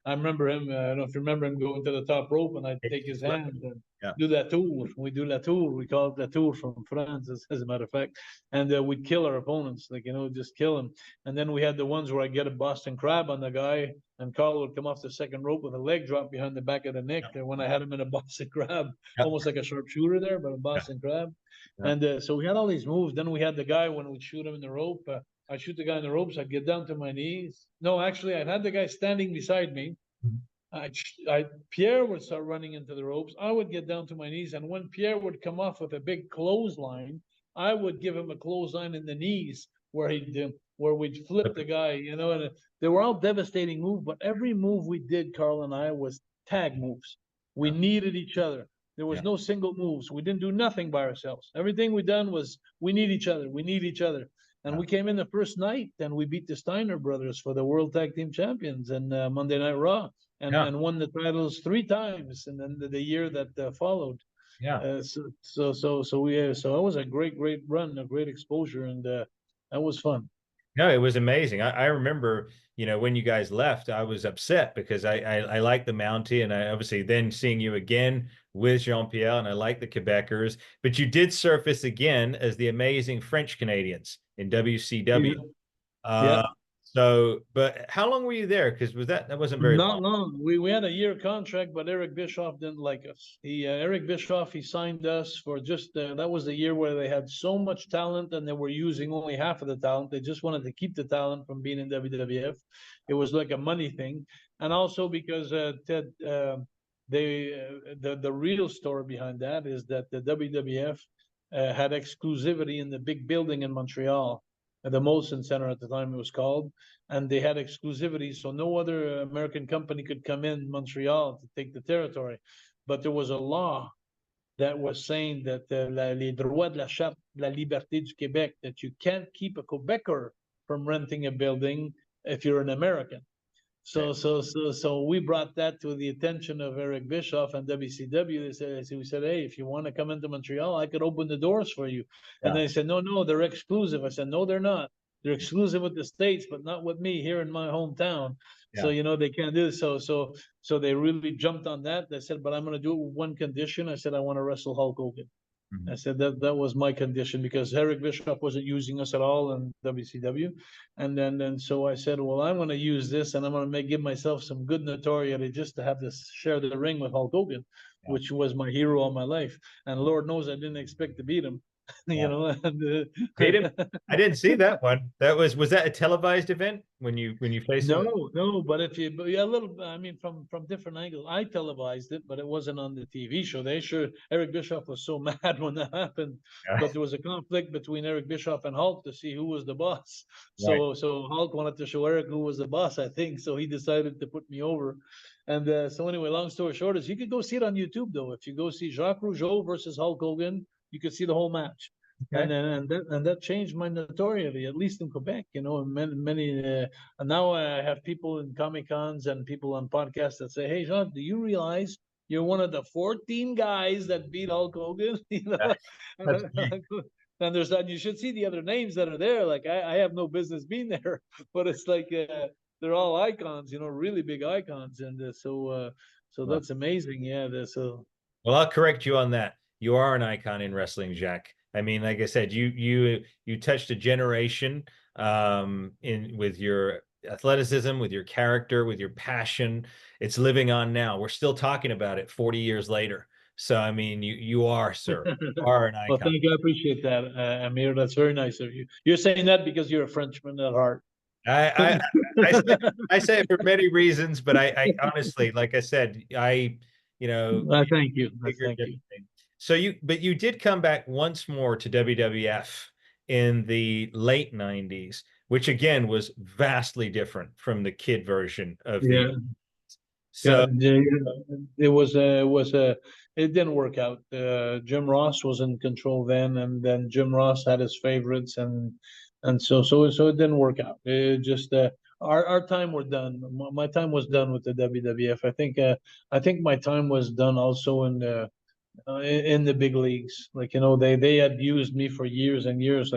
I remember him. I don't know if you remember him going to the top rope, and I'd take his hand and Yeah. do that tour. We do that tour. We call it that tour from France, as a matter of fact. And we'd kill our opponents, like just kill them. And then we had the ones where I get a Boston Crab on the guy, and Carl would come off the second rope with a leg drop behind the back of the neck. And when I had him in a Boston Crab, Yeah. almost like a sharpshooter there, but a Boston Crab. Yeah. And so we had all these moves. Then we had the guy when we'd shoot him in the rope. I'd shoot the guy in the ropes. I'd get down to my knees. No, actually, I'd had the guy standing beside me. Pierre would start running into the ropes. I would get down to my knees, and when Pierre would come off with a big clothesline, I would give him a clothesline in the knees where we'd flip the guy. And they were all devastating moves, but every move we did, Carl and I, was tag moves. We needed each other. There was Yeah. no single moves. We didn't do nothing by ourselves. Everything we done was we need each other. We need each other. And Yeah. we came in the first night and we beat the Steiner brothers for the World Tag Team Champions and Monday Night Raw Yeah. and won the titles 3 times. And then the year that followed. Yeah. So it was a great run, a great exposure, and that was fun. No, it was amazing. I remember, when you guys left, I was upset because I like the Mountie, and I obviously then seeing you again with Jean-Pierre, and I like the Quebecers, but you did surface again as the amazing French Canadians in WCW. Yeah. Uh, Yeah. but how long were you there? Because that wasn't very Not long. long. We had a year contract, but Eric Bischoff didn't like us. Eric Bischoff, he signed us for just that was the year where they had so much talent and they were using only half of the talent. They just wanted to keep the talent from being in WWF. It was like a money thing, and also because Ted, the real story behind that is that the WWF had exclusivity in the big building in Montreal, the Molson Center at the time it was called, and they had exclusivity, so no other American company could come in Montreal to take the territory. But there was a law that was saying that les droits de la Charte de la Liberté du Québec, that you can't keep a Quebecer from renting a building if you're an American. Okay. So we brought that to the attention of Eric Bischoff and WCW. We said, hey, if you want to come into Montreal, I could open the doors for you. And Yeah. they said, no, they're exclusive. I said, no, they're not. They're exclusive with the States, but not with me here in my hometown. So, Yeah. they can't do this. So they really jumped on that. They said, but I'm going to do it with one condition. I said, I want to wrestle Hulk Hogan. I Mhm. said that was my condition because Eric Bischoff wasn't using us at all in WCW, and then so I said, well, I'm going to use this, and I'm going to give myself some good notoriety just to have this share the ring with Hulk Hogan, Yeah. which was my hero all my life, and Lord knows I didn't expect to beat him, Yeah. And, Beat him. I didn't see that one. Was that a televised event when you faced him? No, but if you, but yeah, a little, I mean, from different angles. I televised it, but it wasn't on the TV show. Eric Bischoff was so mad when that happened, Yeah. but there was a conflict between Eric Bischoff and Hulk to see who was the boss. Right. So Hulk wanted to show Eric who was the boss, I think. So he decided to put me over. And so anyway, long story short is you could go see it on YouTube though. If you go see Jacques Rougeau versus Hulk Hogan, you could see the whole match. Okay. And that changed my notoriety, at least in Quebec, and many and now I have people in Comic Cons and people on podcasts that say, "Hey, Jean, do you realize you're one of the 14 guys that beat Hulk Hogan?" Yeah, that's big. And there's that. You should see the other names that are there. Like I have no business being there, but it's like they're all icons, really big icons, and so Well, that's amazing. Yeah, so I'll correct you on that. You are an icon in wrestling, Jacques. I mean, like I said, you touched a generation in with your athleticism, with your character, with your passion. It's living on now. We're still talking about it 40 years later. So I mean, you are, sir, you are an Well, icon. thank you. I appreciate that, Amir. That's very nice of you. You're saying that because you're a Frenchman at heart. I I say I say it for many reasons, but I honestly, like I said, I thank you. I figured thank you. everything. But you did come back once more to WWF in the late 90s, which again was vastly different from the kid version of the. Yeah, yeah. So It didn't work out. Jim Ross was in control then, and then Jim Ross had his favorites, and so it didn't work out. It just our time were done. My time was done with the WWF. I think my time was done also in the big leagues. Like they had used me for years and years.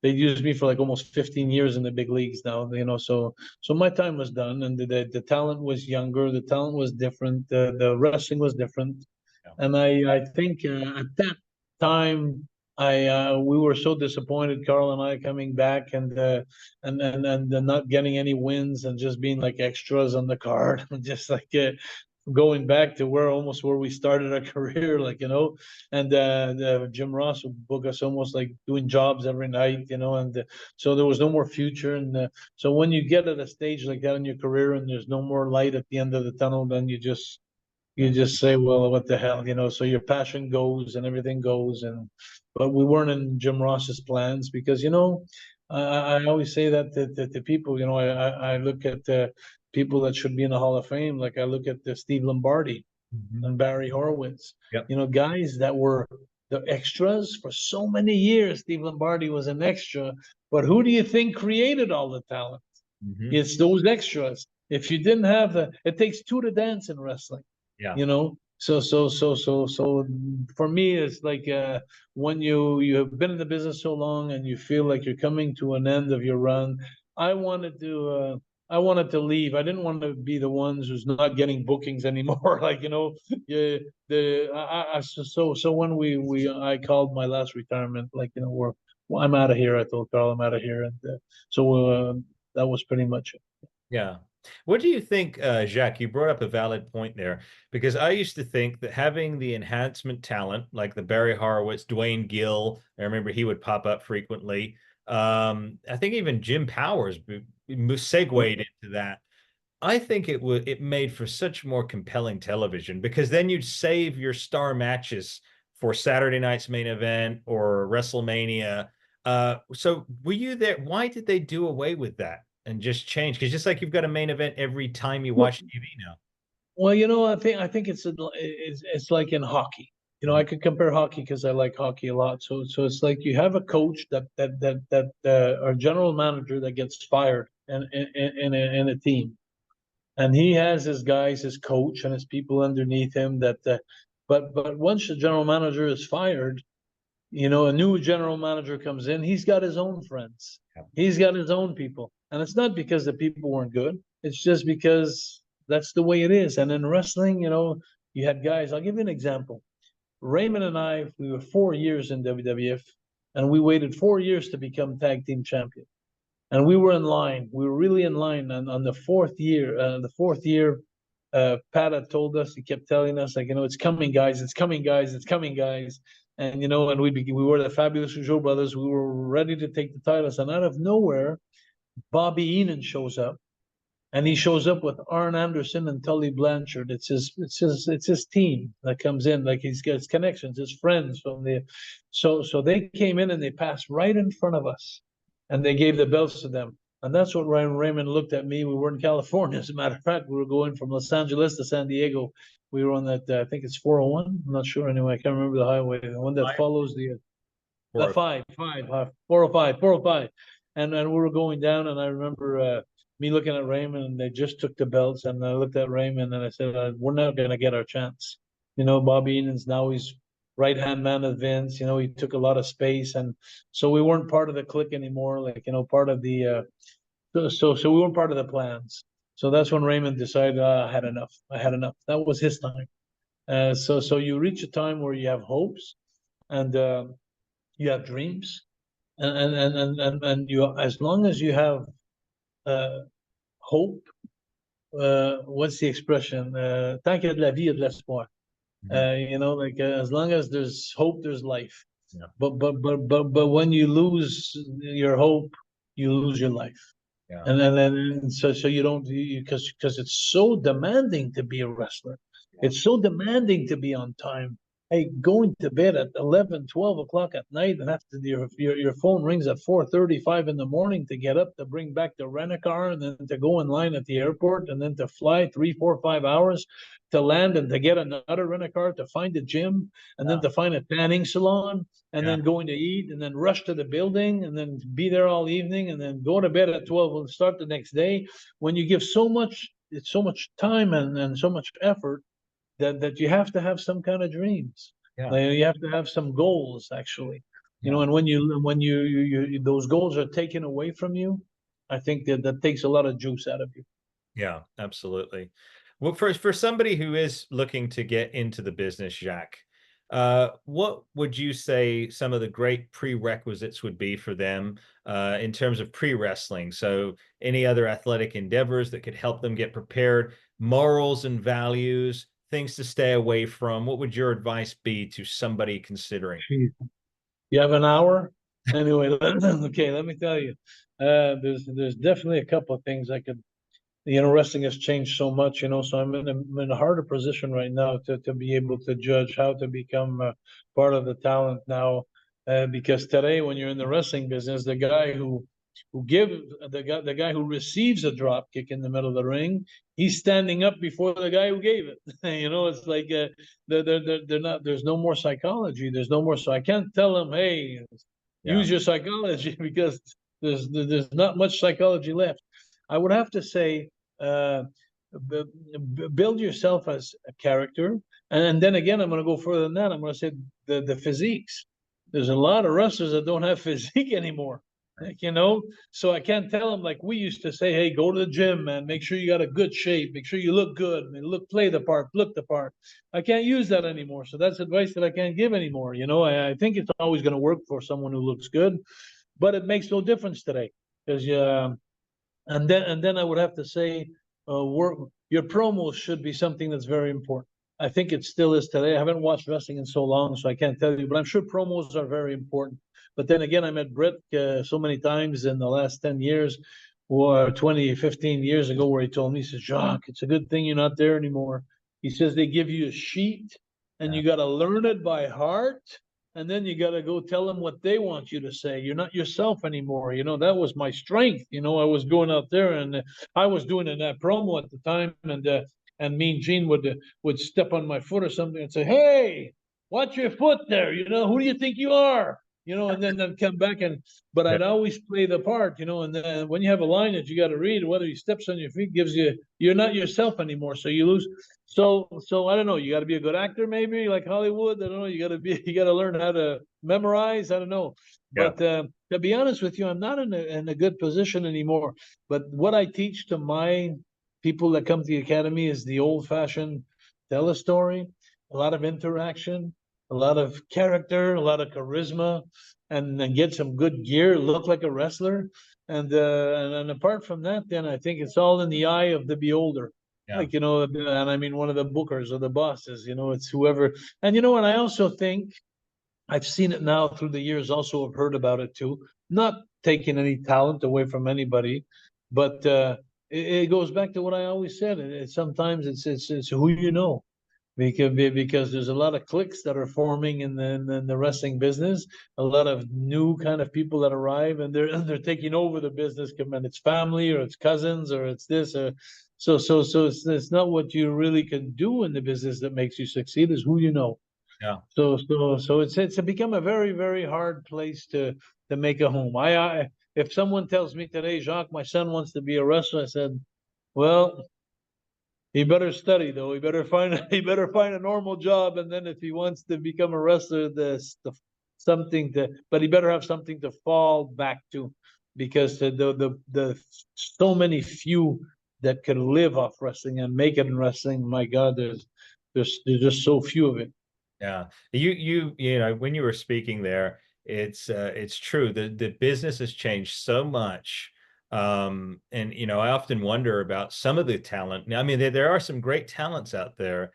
They used me for like almost 15 years in the big leagues now. So my time was done, and the talent was younger. The talent was different. The wrestling was different, yeah. and I think at that time. We were so disappointed, Carl and I, coming back and not getting any wins and just being like extras on the card, just like going back to where we started our career, and Jim Ross would book us almost like doing jobs every night, and so there was no more future. And so when you get at a stage like that in your career and there's no more light at the end of the tunnel, then you just say, well, what the hell, so your passion goes and everything goes. But we weren't in Jim Ross's plans because, I always say that to people, I look at people that should be in the Hall of Fame. Like I look at Steve Lombardi Mhm. and Barry Horowitz, Yep. guys that were the extras for so many years. Steve Lombardi was an extra, but who do you think created all the talent? Mhm. It's those extras. If you didn't have it takes two to dance in wrestling, Yeah. you know. So for me, it's like when you have been in the business so long and you feel like you're coming to an end of your run. I wanted to I wanted to leave. I didn't want to be the ones who's not getting bookings anymore. Like, yeah, so when we I called my last retirement, like, well, I'm out of here. I told Carl I'm out of here, and that was pretty much it. Yeah. What do you think, Jacques? You brought up a valid point there because I used to think that having the enhancement talent like the Barry Horowitz, Dwayne Gill, I remember he would pop up frequently. I think even Jim Powers segued into that. I think it made for such more compelling television because then you'd save your star matches for Saturday night's main event or WrestleMania. So were you there? Why did they do away with that and just change? Because just like you've got a main event every time you Well, watch TV now. well, I think it's like in hockey. Mhm. I could compare hockey because I like hockey a lot. So it's like you have a coach that or general manager that gets fired in a team, and he has his guys, his coach, and his people underneath him. But once the general manager is fired, a new general manager comes in. He's got his own friends. Yeah. He's got his own people, and it's not because the people weren't good. It's just because that's the way it is. And in wrestling, you had guys. I'll give you an example. Raymond and I, we were 4 years in WWF, and we waited 4 years to become tag team champion. And we were in line. We were really in line. And on the fourth year, Pat had told us. He kept telling us, like, it's coming, guys. It's coming, guys. It's coming, guys. And and we were the fabulous Rougeau brothers. We were ready to take the titles, and out of nowhere, Bobby Heenan shows up, and he shows up with Arn Anderson and Tully Blanchard. It's his team that comes in. Like, he's got his connections, his friends from the. So they came in and they passed right in front of us, and they gave the belts to them. And that's what Ryan Raymond looked at me. We were in California, as a matter of fact. We were going from Los Angeles to San Diego. We were on that. I think it's 401. I'm not sure anyway. I can't remember the highway. The one that follows the Or five, 405, 405. And we were going down, and I remember me looking at Raymond, and they just took the belts, and I looked at Raymond, and I said, "We're not going to get our chance." Bobby Heenan's now he's right hand man of Vince. He took a lot of space, and so we weren't part of the clique anymore. Like, part of the so we weren't part of the plans. So that's when Raymond decided, I had enough. I had enough. That was his time. So you reach a time where you have hopes, and you have dreams, and you, as long as you have uh, hope. What's the expression? Tant qu'il y a de la vie, il y a de l'espoir. Mhm. Like, as long as there's hope, there's life. Yeah. But when you lose your hope, you lose your life. Yeah. And so you don't, because it's so demanding to be a wrestler. It's so demanding to be on time. Hey, going to bed at 11, 12 o'clock at night, and after your phone rings at 4:35 in the morning to get up to bring back the rent-a-car, and then to go in line at the airport, and then to fly 3, 4, 5 hours to land, and to get another rent-a-car, to find a gym, and then to find a tanning salon, and Yeah. then going to eat, and then rush to the building, and then be there all evening, and then go to bed at 12 and start the next day. When you give it's so much time and so much effort, that you have to have some kind of dreams. Yeah. Like, you have to have some goals, actually. Yeah. And when those goals are taken away from you, I think that takes a lot of juice out of you. Yeah, absolutely. Well, for somebody who is looking to get into the business, Jacques, what would you say some of the great prerequisites would be for them in terms of pre-wrestling? So any other athletic endeavors that could help them get prepared, morals and values, things to stay away from. What would your advice be to somebody considering? Jeez. You have an hour? Anyway, okay, let me tell you. There's definitely a couple of things I could. Wrestling has changed so much, so I'm in a harder position right now to be able to judge how to become part of the talent now. Because today, when you're in the wrestling business, the guy who receives a drop kick in the middle of the ring, he's standing up before the guy who gave it. It's like they're not. There's no more psychology. There's no more. So I can't tell them, hey, Yeah. use your psychology, because there's not much psychology left. I would have to say, uh, build yourself as a character. And then again, I'm going to go further than that. I'm going to say the physiques. There's a lot of wrestlers that don't have physique anymore. Like, so I can't tell them like we used to say, hey, go to the gym, man. Make sure you got a good shape. Make sure you look good. I mean, play the part, look the part. I can't use that anymore. So that's advice that I can't give anymore. I think it's always going to work for someone who looks good, but it makes no difference today because and then I would have to say, work your promos should be something that's very important. I think it still is today. I haven't watched wrestling in so long, so I can't tell you, but I'm sure promos are very important. But then again, I met Britt so many times in the last 10 years or 20, 15 years ago, where he told me, he says, Jacques, it's a good thing you're not there anymore. He says they give you a sheet and Yeah. you got to learn it by heart. And then you got to go tell them what they want you to say. You're not yourself anymore. That was my strength. I was going out there and I was doing in that promo at the time, and Mean Gene would step on my foot or something and say, "Hey, watch your foot there. Who do you think you are?" And then I'd come back but Yeah. I'd always play the part. And then when you have a line that you got to read, whether he steps on your feet gives you're not yourself anymore, so you lose. So I don't know. You got to be a good actor, maybe like Hollywood. I don't know. You got to learn how to memorize. I don't know. Yeah. But to be honest with you, I'm not in a good position anymore. But what I teach to my people that come to the academy is the old-fashioned tell a story, a lot of interaction, a lot of character, a lot of charisma, and then get some good gear, look like a wrestler. And apart from that, then I think it's all in the eye of the beholder. Yeah. Like, and I mean, one of the bookers or the bosses, it's whoever. And what, I also think I've seen it now through the years, also have heard about it too, not taking any talent away from anybody, but it goes back to what I always said. Sometimes it's who you know, because there's a lot of cliques that are forming in the wrestling business, a lot of new kind of people that arrive, and they're taking over the business, and it's family or it's cousins or it's this or so it's not what you really can do in the business that makes you succeed, is who you know. Yeah. So it's become a very, very hard place to make a home. I if someone tells me today, Jacques, my son wants to be a wrestler, I said, well, he better study though. He better find a normal job, and then if he wants to become a wrestler, but he better have something to fall back to, because the so many few that can live off wrestling and make it in wrestling. My God, there's just so few of it. Yeah. You know, when you were speaking there, it's true. The business has changed so much. And I often wonder about some of the talent. Now, I mean, there are some great talents out there,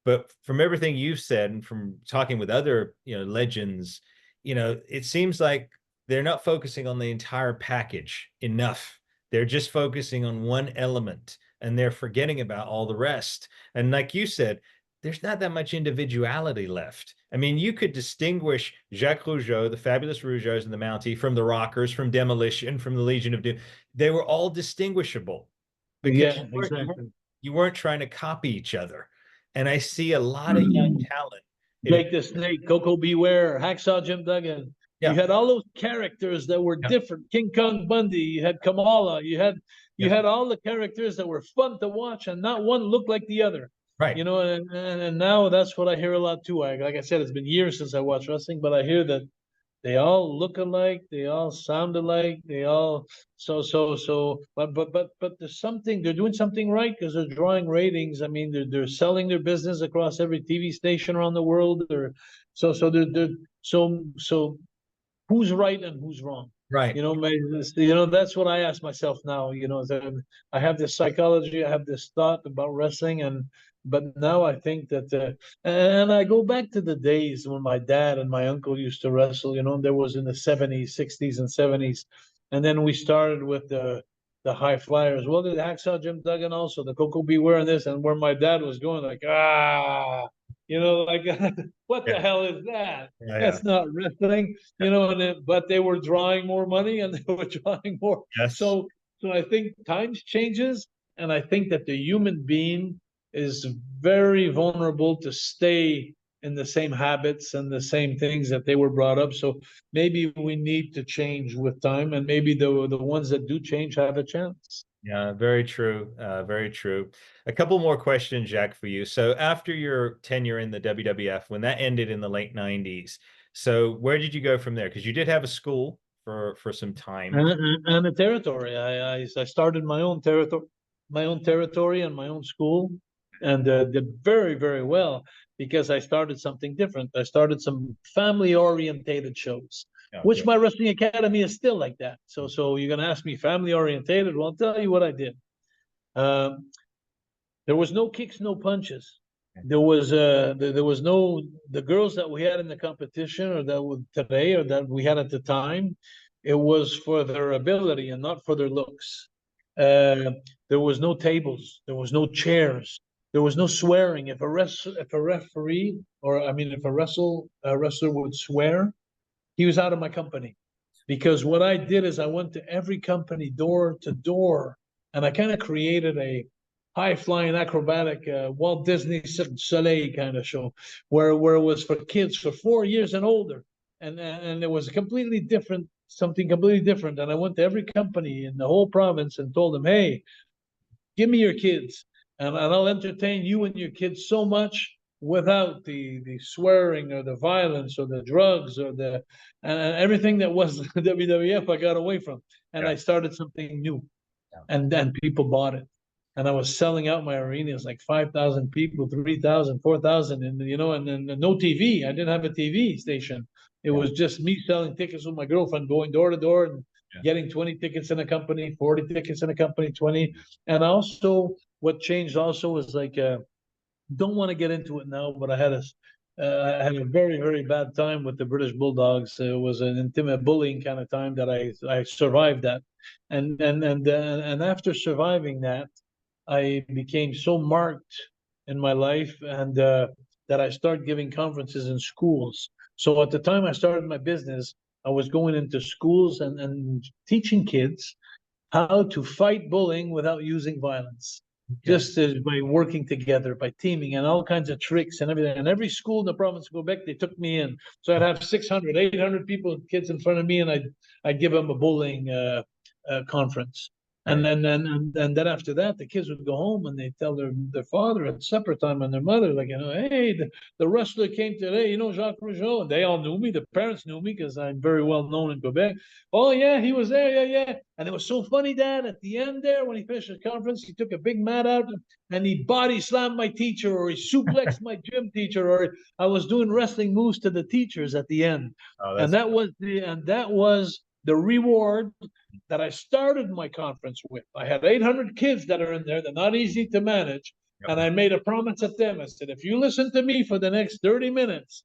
but from everything you've said and from talking with other, legends, it seems like they're not focusing on the entire package enough. They're just focusing on one element and they're forgetting about all the rest. And like you said, there's not that much individuality left. I mean, you could distinguish Jacques Rougeau, the fabulous Rougeaus and the Mountie from the Rockers, from Demolition, from the Legion of Doom. They were all distinguishable because Yeah, exactly. you weren't trying to copy each other. And I see a lot of young talent. Jake the Snake, Coco Beware, Hacksaw Jim Duggan. You Yeah, had all those characters that were yeah, different. King Kong Bundy. You had Kamala. You had yeah. you had all the characters that were fun to watch, and not one looked like the other. Right. And now that's what I hear a lot too. Like I said, it's been years since I watched wrestling, but I hear that they all look alike, they all sound alike, they all but there's something, they're doing something right because they're drawing ratings. I mean, they're selling their business across every TV station around the world. So who's right and who's wrong? Right. That's what I ask myself now. I have this psychology, I have this thought about wrestling, but now I think that, and I go back to the days when my dad and my uncle used to wrestle. There was in the '70s, '60s, and '70s, and then we started with the high flyers. Well, the Hacksaw Jim Duggan also, the Coco Beware and this, and where my dad was going like, like what Yeah. the hell is that? Yeah. Yeah. That's not wrestling, but they were drawing more money and they were drawing more. Yes. So I think times changes, and I think that the human being is very vulnerable to stay in the same habits and the same things that they were brought up. So maybe we need to change with time, and maybe the ones that do change have a chance. Yeah, very true. Very true. A couple more questions, Jacques, for you. So after your tenure in the WWF, when that ended in the late 90s, so where did you go from there? Because you did have a school for some time. And the territory. I started my own territory and my own school, and did very, very well because I started something different. I started some family orientated shows, Oh, which good. my wrestling academy is still like that. So you're gonna ask me family orientated? Well, I'll tell you what I did. Um, there was no kicks, no punches. There was no, the girls that we had in the competition or that was today or that we had at the time, it was for their ability and not for their looks. Uh, there was no tables, there was no chairs, there was no swearing. If a referee or I mean if a wrestler would swear, he was out of my company. Because what I did is I went to every company door to door, and I kind of created a high flying acrobatic Walt Disney Soleil kind of show, where it was for kids for 4 years and older, and it was completely different, something completely different. And I went to every company in the whole province and told them, hey, give me your kids, and I'll entertain you and your kids so much without the swearing or the violence or the drugs or the and everything that was WWF. I got away from, and Yeah. I started something new, Yeah. and then people bought it. And I was selling out my arenas like 5,000 people, 3,000, 4,000, and and then no TV. I didn't have a TV station. It Yeah. was just me selling tickets with my girlfriend, going door to door and Yeah. getting 20 tickets in a company, 40 tickets in a company, 20. And also, what changed also is like, don't want to get into it now, but I had a very, very bad time with the British Bulldogs. It was an intimate bullying kind of time that I survived that, and after surviving that, I became so marked in my life, and that I started giving conferences in schools. So at the time I started my business, I was going into schools and teaching kids how to fight bullying without using violence. Okay. Just by working together, by teaming, and all kinds of tricks and everything. And every school in the province of Quebec, they took me in. So I'd have 600, 800 people, kids in front of me, and I'd give them a bullying conference. And Right. then after that, the kids would go home and they tell their father at supper time and their mother, like, hey, the wrestler came today, Jacques Rougeau. And they all knew me. The parents knew me because I'm very well known in Quebec. Oh yeah, he was there. Yeah, yeah. And it was so funny, Dad. At the end there, when he finished the conference, he took a big mat out and he body slammed my teacher, or he suplexed my gym teacher, or I was doing wrestling moves to the teachers at the end. Oh, And that's that was the reward that I started my conference with. I had 800 kids that are in there. They're not easy to manage. yep. And I made a promise at them. I said, if you listen to me for the next 30 minutes,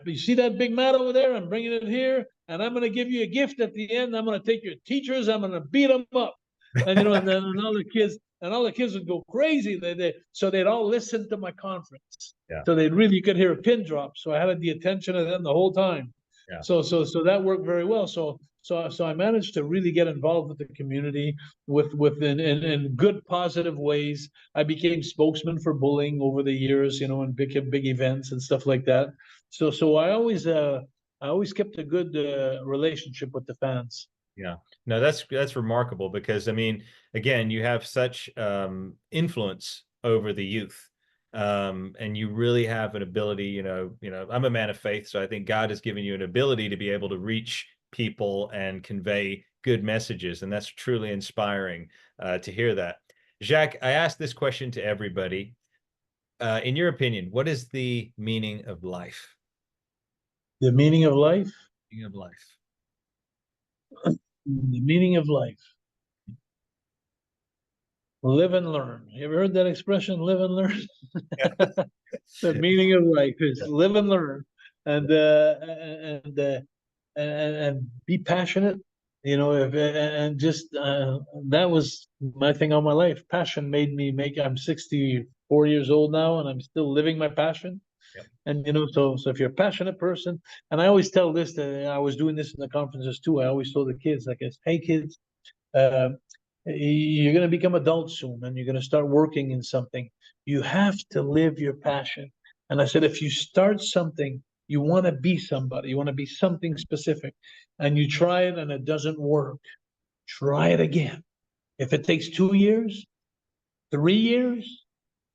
you see that big mat over there? I'm bringing it here, and I'm going to give you a gift at the end. I'm going to take your teachers. I'm going to beat them up, and then all the kids would go crazy. So they'd all listen to my conference. Yeah. So you could hear a pin drop. So I had the attention of them the whole time. Yeah. So that worked very well. So I managed to really get involved with the community in good positive ways. I became spokesman for bullying over the years, in big events and stuff like that. So I always kept a good relationship with the fans. Yeah. No, that's remarkable because I mean, again, you have such influence over the youth. And you really have an ability, I'm a man of faith, so I think God has given you an ability to be able to reach people and convey good messages, and that's truly inspiring to hear that. Jacques, I asked this question to everybody. In your opinion, what is the meaning of life? The meaning of life. Meaning of life. The meaning of life. Live and learn. You ever heard that expression? Live and learn. The meaning of life is live and learn, and and uh, and be passionate. And just that was my thing all my life. Passion made me make. I'm 64 years old now, and I'm still living my passion. Yep. And so if you're a passionate person, and I always tell this, that I was doing this in the conferences too. I always told the kids, like, hey kids, uh, you're going to become adults soon, and you're going to start working in something. You have to live your passion. And I said, if you start something, you want to be somebody, you want to be something specific, and you try it and it doesn't work, try it again. If it takes 2 years, 3 years,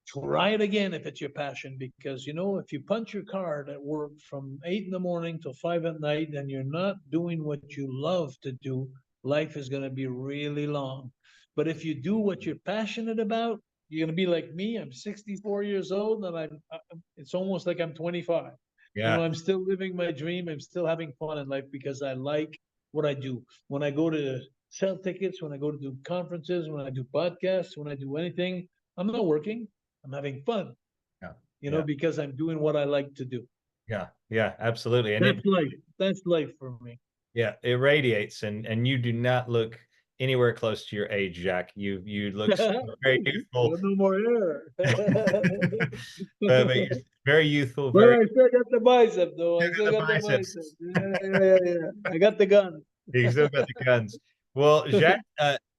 try it again if it's your passion. Because, if you punch your card at work from 8 in the morning till 5 at night and you're not doing what you love to do, life is going to be really long. But if you do what you're passionate about, you're going to be like me. I'm 64 years old and it's almost like I'm 25. Yeah. I'm still living my dream. I'm still having fun in life because I like what I do. When I go to sell tickets, when I go to do conferences, when I do podcasts, when I do anything, I'm not working. I'm having fun, Yeah. because I'm doing what I like to do. Yeah, absolutely. And That's life. That's life for me. it radiates, and you do not look anywhere close to your age, Jacques. You look very youthful. No more hair. But you're very youthful, But very I still got the bicep, though. I still the got the biceps. bicep. Yeah. I got the gun. You still got the guns. Well, Jacques,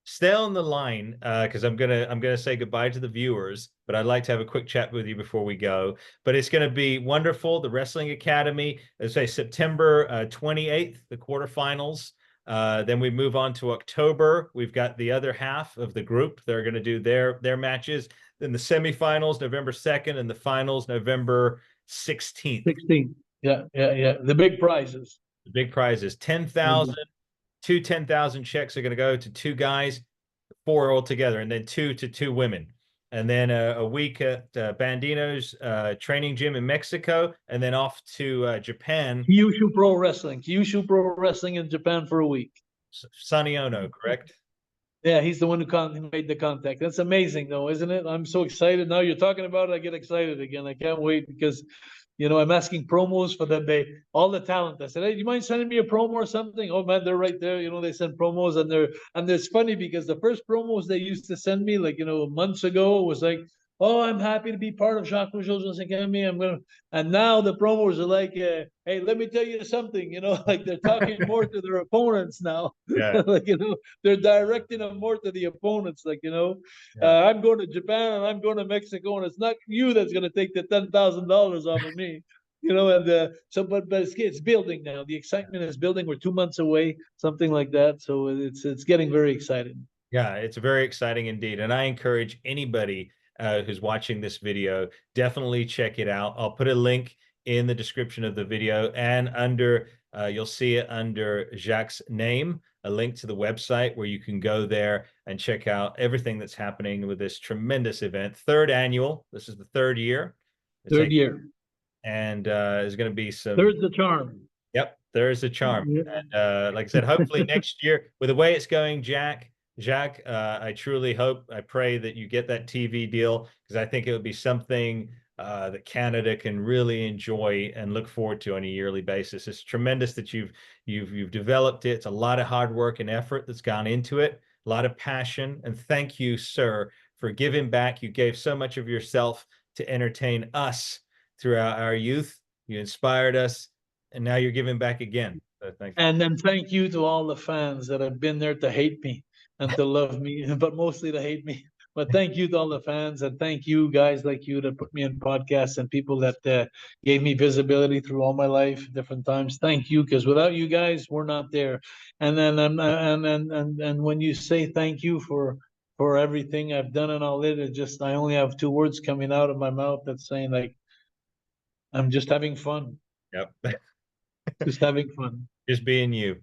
stay on the line because I'm gonna say goodbye to the viewers, but I'd like to have a quick chat with you before we go. But it's gonna be wonderful. The Wrestling Academy, let's say September 28th, the quarterfinals. Then we move on to October. We've got the other half of the group. They're going to do their matches. Then the semifinals, November 2nd, and the finals, November 16th. 16. Yeah. The big prizes. The big prizes, 10,000. Two 10,000 checks are going to go to two guys, four altogether, and then two to two women. And then a week at Bandino's training gym in Mexico, and then off to Japan. Kyushu Pro Wrestling in Japan for a week. Sonny Ono, correct? Yeah, he's the one who made the contact. That's amazing, though, isn't it? I'm so excited. Now you're talking about it, I get excited again. I can't wait because, I'm asking promos for them. All the talent. I said, hey, do you mind sending me a promo or something? Oh man, they're right there. They send promos and it's funny because the first promos they used to send me, like, months ago, was like, oh, I'm happy to be part of Jacques Rougeau's Academy. And now the promos are like, hey, let me tell you something, like they're talking more to their opponents now. Yeah. Like, they're directing them more to the opponents. Like, I'm going to Japan and I'm going to Mexico, and it's not you that's going to take the $10,000 off of me. But it's building now. The excitement is building. We're 2 months away, something like that. So it's getting very exciting. Yeah, it's very exciting indeed. And I encourage anybody who's watching this video, definitely check it out. I'll put a link in the description of the video, and you'll see it under Jacques' name, a link to the website where you can go there and check out everything that's happening with this tremendous event. Third annual. This is the third year. Third year. And there's going to be some. There's the charm. Yep, there's a charm. Yeah. And like I said, hopefully next year, with the way it's going, Jacques, I truly hope, I pray that you get that TV deal, because I think it would be something that Canada can really enjoy and look forward to on a yearly basis. It's tremendous that you've developed it. It's a lot of hard work and effort that's gone into it, a lot of passion. And thank you, sir, for giving back. You gave so much of yourself to entertain us throughout our youth. You inspired us, and now you're giving back again. So thank you. And then thank you to all the fans that have been there to hate me and to love me, but mostly to hate me. But thank you to all the fans, and thank you guys like you that put me in podcasts, and people that gave me visibility through all my life, different times. Thank you, because without you guys, we're not there. And then and when you say thank you for everything I've done and all it, I only have two words coming out of my mouth that's saying, like, I'm just having fun. Yep. Just having fun. Just being you.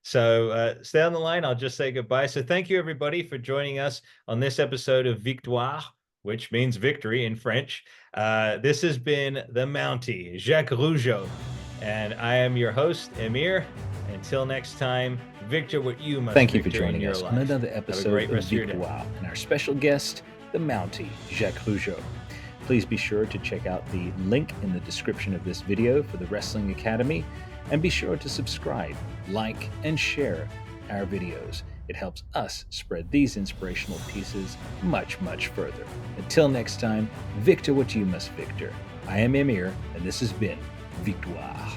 So stay on the line. I'll just say goodbye. So thank you, everybody, for joining us on this episode of Victoire, which means victory in French. This has been the Mountie, Jacques Rougeau, and I am your host, Emir. Until next time, Victor, what you must. Thank you for joining us on another episode of Victoire, and our special guest, the Mountie, Jacques Rougeau. Please be sure to check out the link in the description of this video for the Wrestling Academy, and be sure to subscribe, like, and share our videos. It helps us spread these inspirational pieces much, much further. Until next time, Victor what you must victor. I am Emir, and this has been Victoire.